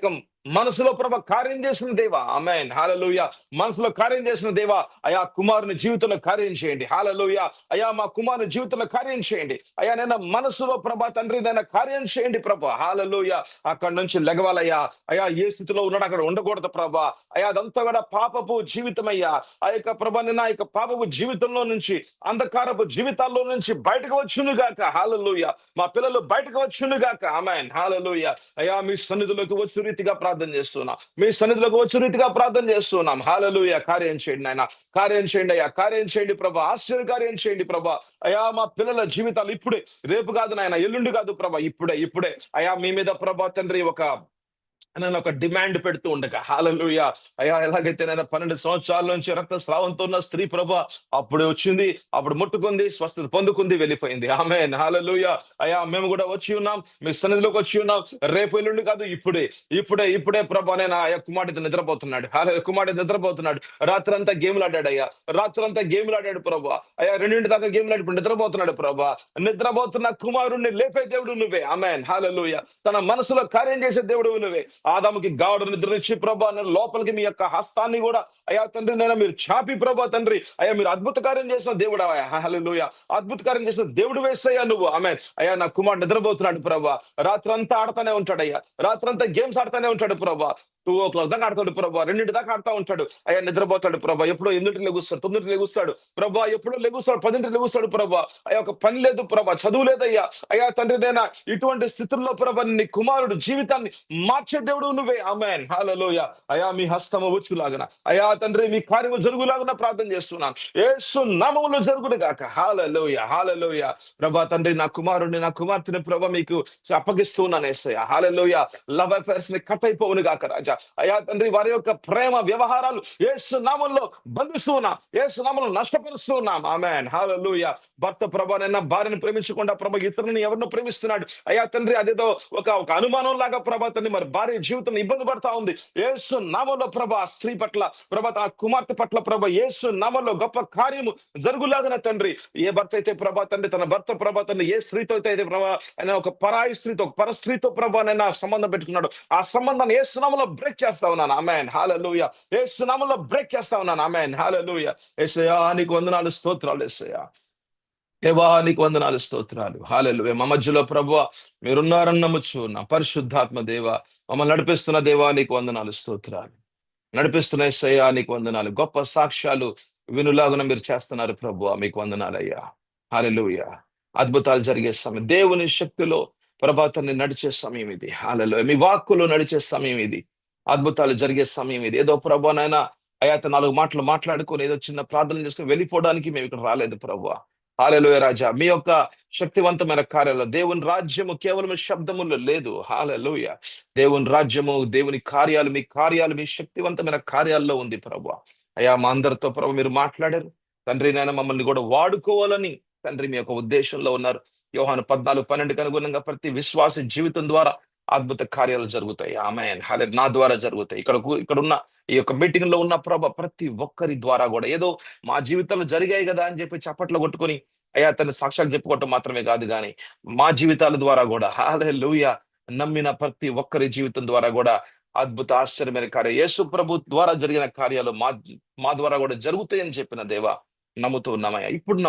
S1: మనసులో ప్రభ కార్యం చేసిన దేవా. ఆమేన్, హల్లెలూయా. మనసులో కార్యం చేసిన దేవా అయా కుమారుని జీవితంలో కార్యం చేయండి. హల్లెలూయా. అయా మా కుమారుని జీవితంలో కార్యం చేయండి. అయా నేను మనసులో ప్రభా తండ్రి నేను కార్యం చేయండి ప్రభా. హల్లెలూయా. అక్కడి నుంచి లెగవాలయ్యా. అయా ఏ స్థితిలో ఉన్నాడు అక్కడ ఉండకూడదు ప్రభా. అయా అదంతా కూడా పాపపు జీవితం అయ్యా. ఆ యొక్క ప్రభా నిన్న యొక్క పాపపు జీవితంలో నుంచి, అంధకారపు జీవితాల్లో నుంచి బయటకు వచ్చును గాక. హల్లెలూయా. మా పిల్లలు బయటకు వచ్చును గాక. ఆమేన్, హల్లెలూయా. అయా మీ సన్నిధిలోకి వచ్చు రీతిగా ప్రార్థన చేస్తున్నాం. మీ సన్నిధిలోకి వచ్చు రీతిగా ప్రార్థన చేస్తున్నాం. హల్లెలూయా. కార్యం చేయండి నాయన, కార్యం చేయండి అయ్యా, కార్యం చేయండి ప్రభా, ఆశ్చర్య కార్యం చేయండి ప్రభా. అయా మా పిల్లల జీవితాలు ఇప్పుడే, రేపు కాదు నాయన, ఎల్లుండి కాదు ప్రభా, ఇప్పుడే అయా మీ మీద ప్రభా తండ్రి నేను ఒక డిమాండ్ పెడుతూ ఉండగా. హల్లెలూయా. అయ్యా ఎలాగైతే నేను 12 సంవత్సరాల నుంచి రక్తస్రావంతో ఉన్న స్త్రీ ప్రభా అప్పుడే వచ్చింది, అప్పుడు ముట్టుకుంది, స్వస్థత పొందుకుంది, వెళ్ళిపోయింది. ఆమేన్, హల్లెలూయా. అయ్యా మేము కూడా వచ్చి ఉన్నాం, మీ సన్నిధిలోకి వచ్చి ఉన్నాం. రేపు ఎల్లుండి కాదు, ఇప్పుడే ప్రభా నేను ఆ కుమారుడితో నిద్రపోతున్నాడు. కుమారుడు నిద్రపోతున్నాడు. రాత్రంతా గేమ్లు ఆడాడు అయ్యా, రాత్రంతా గేమ్లు ఆడాడు ప్రభా. అయ్యా 2 దాకా గేమ్లు ఆడి ఇప్పుడు నిద్రపోతున్నాడు ప్రభా. నిద్రపోతున్న కుమారుణ్ణి లేపే దేవుడు నువ్వే. ఆమేన్, హల్లెలూయా. తన మనసులో కార్యం చేసే దేవుడు నువ్వే. ఆదాముకి గాఢ నిద్రనిచ్చి ప్రభా లోపలికి మీ యొక్క హస్తాన్ని కూడా అయా తండ్రి నేను మీరు చాపి ప్రభా తండ్రి అయ్యా మీరు అద్భుత కార్యం చేసిన దేవుడు. హల్లెలూయా. అద్భుత కార్యం చేసిన దేవుడు వేసయ్యా నువ్వు. ఆమేన్. అయ్యా నా కుమారుడు నిద్రపోతున్నాడు ప్రభా, రాత్రంతా ఆడుతూనే ఉంటాడు అయ్యా, రాత్రంతా గేమ్స్ ఆడుతూనే ఉంటాడు ప్రభా. 2 o'clock దాకా ఆడతాడు ప్రభా, 2 దాకా ఆడుతూ ఉంటాడు అయ్యా, నిద్రపోతాడు ప్రభా. ఎప్పుడో 8 లెగుస్తాడు, 9 లెగుస్తాడు ప్రభా, ఎప్పుడో లెగుస్తాడు, 10 లెగుస్తాడు ప్రభా. అయ్యా ఒక పని లేదు ప్రభా, చదువు లేదయ్యా. అయ్యా తండ్రి నేను ఇటువంటి స్థితుల్లో ప్రభా నీ కుమారుడు జీవితాన్ని మార్చే దేవుడు నువ్వే. ఆమేన్, హల్లెలూయా. అయ్యా మీ హస్తము వచ్చులాగన అయ్యా తండ్రి మీ కార్యము జరుగులాగన ప్రార్థన చేస్తున్నాను. యేసు నామములో జరుగును గాక. హల్లెలూయా, హల్లెలూయా. ప్రభా తండ్రి నా కుమారుడిని, నా కుమార్తెని ప్రభా మీకు అప్పగిస్తున్నాను యేసయ్యా. హల్లెలూయా. లవ్ అఫైర్స్ ని కట్ అయిపోవును గాక రాజా. అయ్యా తండ్రి వారి యొక్క ప్రేమ వ్యవహారాలు యేసు నామములో బంధిస్తున్నాం, యేసు నామములో నష్టపరుస్తున్నాం. ఆమేన్, హల్లెలూయా. భర్త ప్రభా నిన్న భార్యను ప్రేమించకుండా ప్రభా ఇతరుని ఎవరినో ప్రేమిస్తున్నాడు అయ్యా తండ్రి, అదేదో ఒక అనుమానం లాగా ప్రభా తండ్రి మరి భార్య జీవితం ఇబ్బంది పడతా ఉంది. యేసు నామములో ప్రభా స్త్రీ పట్ల ప్రభా తన కుమార్తె పట్ల ప్రభా యేసు నామములో గొప్ప కార్యము జరుగులాగన తండ్రి. ఏ భర్త అయితే ప్రభా తండ్రి తన భర్త ప్రభా తండ్రి ఏ స్త్రీతో అయితే ప్రభా ఆయన ఒక పరాయి స్త్రీతో పర స్త్రీతో ప్రభా నైనా సంబంధం పెట్టుకున్నాడు, ఆ సంబంధాన్ని యేసు నామములో బ్రేక్ చేస్తా ఉన్నాను. ఆమేన్, హల్లెలూయా. యేసు నామములో బ్రేక్ చేస్తా ఉన్నాను. ఆమేన్, హల్లెలూయా. యేసయ్యా నీకు వందనాలు, స్తోత్రాలు యేసయ్యా. దేవా నీకు వందనాలు, స్తోత్రాలు. హల్లెలూయా. మా మధ్యలో ప్రభువా మీరున్నారని నమ్ముచు నా పరిశుద్ధాత్మ దేవ మమ్మల్ని నడిపిస్తున్న దేవా నీకు వందనాలు, స్తోత్రాలు. నడిపిస్తున్న యేసయ్యా నీకు వందనాలు. గొప్ప సాక్ష్యాలు వినులాగున మీరు చేస్తున్నారు ప్రభువా, మీకు వందనాలయ్యా. హల్లెలూయా. అద్భుతాలు జరిగే సమయం, దేవుని శక్తిలో ప్రభాతాన్ని నడిచే సమయం ఇది. హల్లెలూయా. మీ వాక్కులో నడిచే సమయం ఇది. అద్భుతాలు జరిగే సమయం ఇది. ఏదో ప్రభువా నాయన అయాత 4 మాటలు మాట్లాడుకొని ఏదో చిన్న ప్రార్థన చేసుకొని వెళ్ళిపోవడానికి మేము ఇక్కడ రాలేదు ప్రభువా. హల్లెలూయా రాజా. మీ యొక్క శక్తివంతమైన కార్యాలు, దేవుని రాజ్యము కేవలం శబ్దములో లేదు. హల్లెలూయా. దేవుని రాజ్యము, దేవుని కార్యాలు, మీ కార్యాలు, మీ శక్తివంతమైన కార్యాల్లో ఉంది ప్రభువా. అయ్యా మా అందరితో ప్రభు మీరు మాట్లాడారు తండ్రి. నాయన మమ్మల్ని కూడా వాడుకోవాలని తండ్రి మీ యొక్క ఉద్దేశంలో ఉన్నారు. యోహాను 14:12 అనుగుణంగా ప్రతి విశ్వాస జీవితం ద్వారా అద్భుత కార్యాలు జరుగుతాయి. ఆమేన్. హల్లెలూయా. నా ద్వారా జరుగుతాయి. ఇక్కడ ఉన్న ఈ యొక్క మీటింగ్ లో ఉన్న ప్రభ ప్రతి ఒక్కరి ద్వారా కూడా ఏదో మా జీవితంలో జరిగాయి కదా అని చెప్పి చప్పట్లు కొట్టుకొని అయ్యా తన సాక్ష్యాలు చెప్పుకోవటం మాత్రమే కాదు, కానీ మా జీవితాల ద్వారా కూడా హల్లెలూయా నమ్మిన ప్రతి ఒక్కరి జీవితం ద్వారా కూడా అద్భుత ఆశ్చర్యమైన కార్యం యేసు ప్రభు ద్వారా జరిగిన కార్యాలు మా ద్వారా కూడా జరుగుతాయని చెప్పిన దేవా నమ్ముతూ ఉన్నామయ్యా. ఇప్పుడు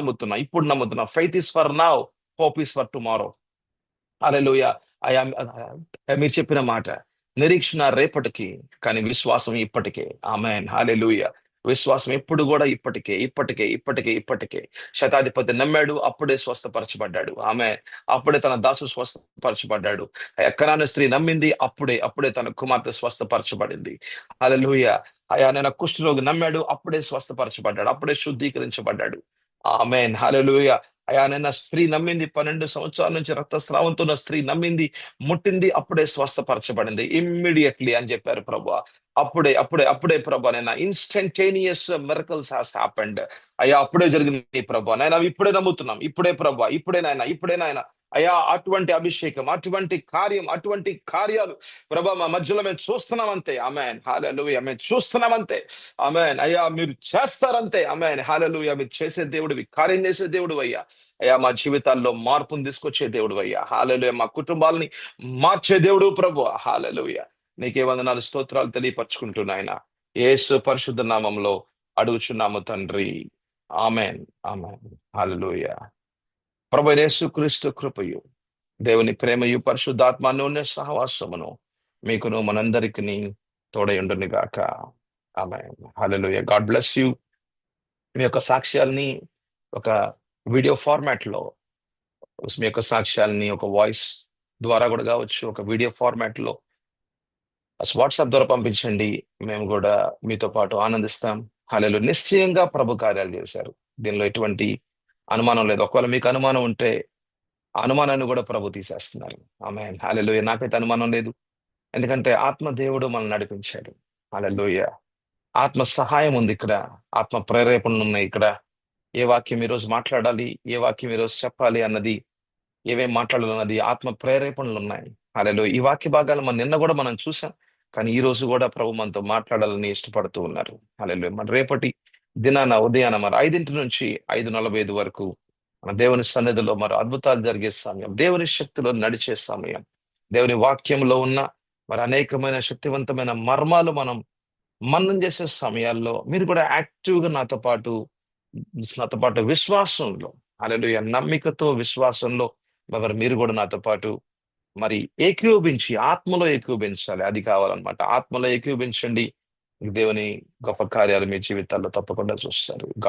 S1: నమ్ముతున్నా. Faith is for now, hope is for tomorrow. హల్లెలూయా. అయా మీరు చెప్పిన మాట నిరీక్షణ రేపటికి, కానీ విశ్వాసం ఇప్పటికే. ఆమేన్. హల్లెలూయా. విశ్వాసం ఎప్పుడు కూడా ఇప్పటికే. శతాధిపతి నమ్మాడు, అప్పుడే స్వస్థపరచబడ్డాడు. ఆమె అప్పుడే తన దాసు స్వస్థపరచబడ్డాడు. కనాను స్త్రీ నమ్మింది, అప్పుడే తన కుమార్తె స్వస్థపరచబడింది. హల్లెలూయా. అయా నేను కుష్ఠరోగి నమ్మాడు, అప్పుడే స్వస్థపరచబడ్డాడు, అప్పుడే శుద్ధీకరించబడ్డాడు. ఆమేన్. హల్లెలూయా. అయా నిన్న స్త్రీ నమ్మింది, 12 సంవత్సరాల నుంచి రక్తస్రావంతో ఉన్న స్త్రీ నమ్మింది, ముట్టింది, అప్పుడే స్వస్థపరచబడింది. ఇమ్మీడియట్లీ అని చెప్పారు ప్రభు. అప్పుడే ప్రభు నేను ఇన్స్టంటేనియస్ మిరకల్స్ హాస్ హ్యాపెండ్. అయ్యా అప్పుడే జరిగింది ప్రభు. నేను ఇప్పుడే నమ్ముతున్నాం. ఇప్పుడే నాయన అయ్యా అటువంటి అభిషేకం, అటువంటి కార్యం, అటువంటి కార్యాలు ప్రభా మా మధ్యలో మేము చూస్తున్నామంతే. ఆమేన్. హల్లెలూయా. మేము చూస్తున్నామంతే. ఆమేన్. అయ్యా మీరు చేస్తారంతే. ఆమేన్. హల్లెలూయా. మీరు చేసే దేవుడివి, కార్యం చేసే దేవుడు అయ్యా. అయ్యా మా జీవితాల్లో మార్పును తీసుకొచ్చే దేవుడు అయ్యా. హల్లెలూయా. మా కుటుంబాలని మార్చే దేవుడు ప్రభు. హల్లెలూయా. నీకే వందనాలు, స్తోత్రాలు తెలియపరచుకుంటూ నాయన యేసు పరిశుద్ధ నామంలో అడుగుచున్నాము తండ్రి. ఆమేన్. ఆమేన్. హల్లెలూయా. ప్రభు యేసుక్రీస్తు కృపయు, దేవుని ప్రేమయు, పరిశుద్ధాత్మ అన్యోన్య సహవాసమును మీకును మనందరికీ తోడయుండును గాక. ఆమేన్. హల్లెలూయా. God bless you. మీ యొక్క సాక్ష్యాల్ని ఒక వీడియో ఫార్మాట్ లో, మీ యొక్క సాక్ష్యాల్ని ఒక వాయిస్ ద్వారా కూడా కావచ్చు, ఒక వీడియో ఫార్మాట్ లో వాట్సాప్ ద్వారా పంపించండి. మేము కూడా మీతో పాటు ఆనందిస్తాం. హల్లెలూయా. నిశ్చయంగా ప్రభు కార్యాలు చేశారు. దీనిలో ఎటువంటి అనుమానం లేదు. ఒకవేళ మీకు అనుమానం ఉంటే ఆ అనుమానాన్ని కూడా ప్రభు తీసేస్తున్నారు. ఆమేన్. హల్లెలూయా. నాకైతే అనుమానం లేదు. ఎందుకంటే ఆత్మ దేవుడు మనల్ని నడిపించాడు. హల్లెలూయా. ఆత్మ సహాయం ఉంది ఇక్కడ. ఆత్మ ప్రేరేపణలు ఉన్నాయి ఇక్కడ. ఏ వాక్యం ఈరోజు మాట్లాడాలి, ఏ వాక్యం ఈరోజు చెప్పాలి అన్నది, ఏమేం మాట్లాడాలన్నది ఆత్మ ప్రేరేపణలు ఉన్నాయి. హల్లెలూయా. ఈ వాక్య భాగాలు నిన్న కూడా మనం చూసాం. కానీ ఈ రోజు కూడా ప్రభు మనతో మాట్లాడాలని ఇష్టపడుతూ ఉన్నారు. హల్లెలూయా. మన రేపటి దినాన ఉదయాన 5 నుంచి 5:45 వరకు మన దేవుని సన్నిధిలో అద్భుతాలు జరిగే సమయం, దేవుని శక్తిలో నడిచే సమయం, దేవుని వాక్యంలో ఉన్న అనేకమైన శక్తివంతమైన మర్మాలు మనం మననం చేసే సమయాల్లో మీరు కూడా యాక్టివ్గా నాతో పాటు విశ్వాసంలో, హల్లెలూయా, నమ్మికతో విశ్వాసంలో మీరు కూడా నాతో పాటు ఏకీభవించి ఆత్మలో ఏకీభవించాలి. అది కావాలన్నమాట. ఆత్మలో ఏకీభవించండి. దేవుని గొప్ప కార్యాలు మీ జీవితాల్లో తప్పకుండా చూస్తారు.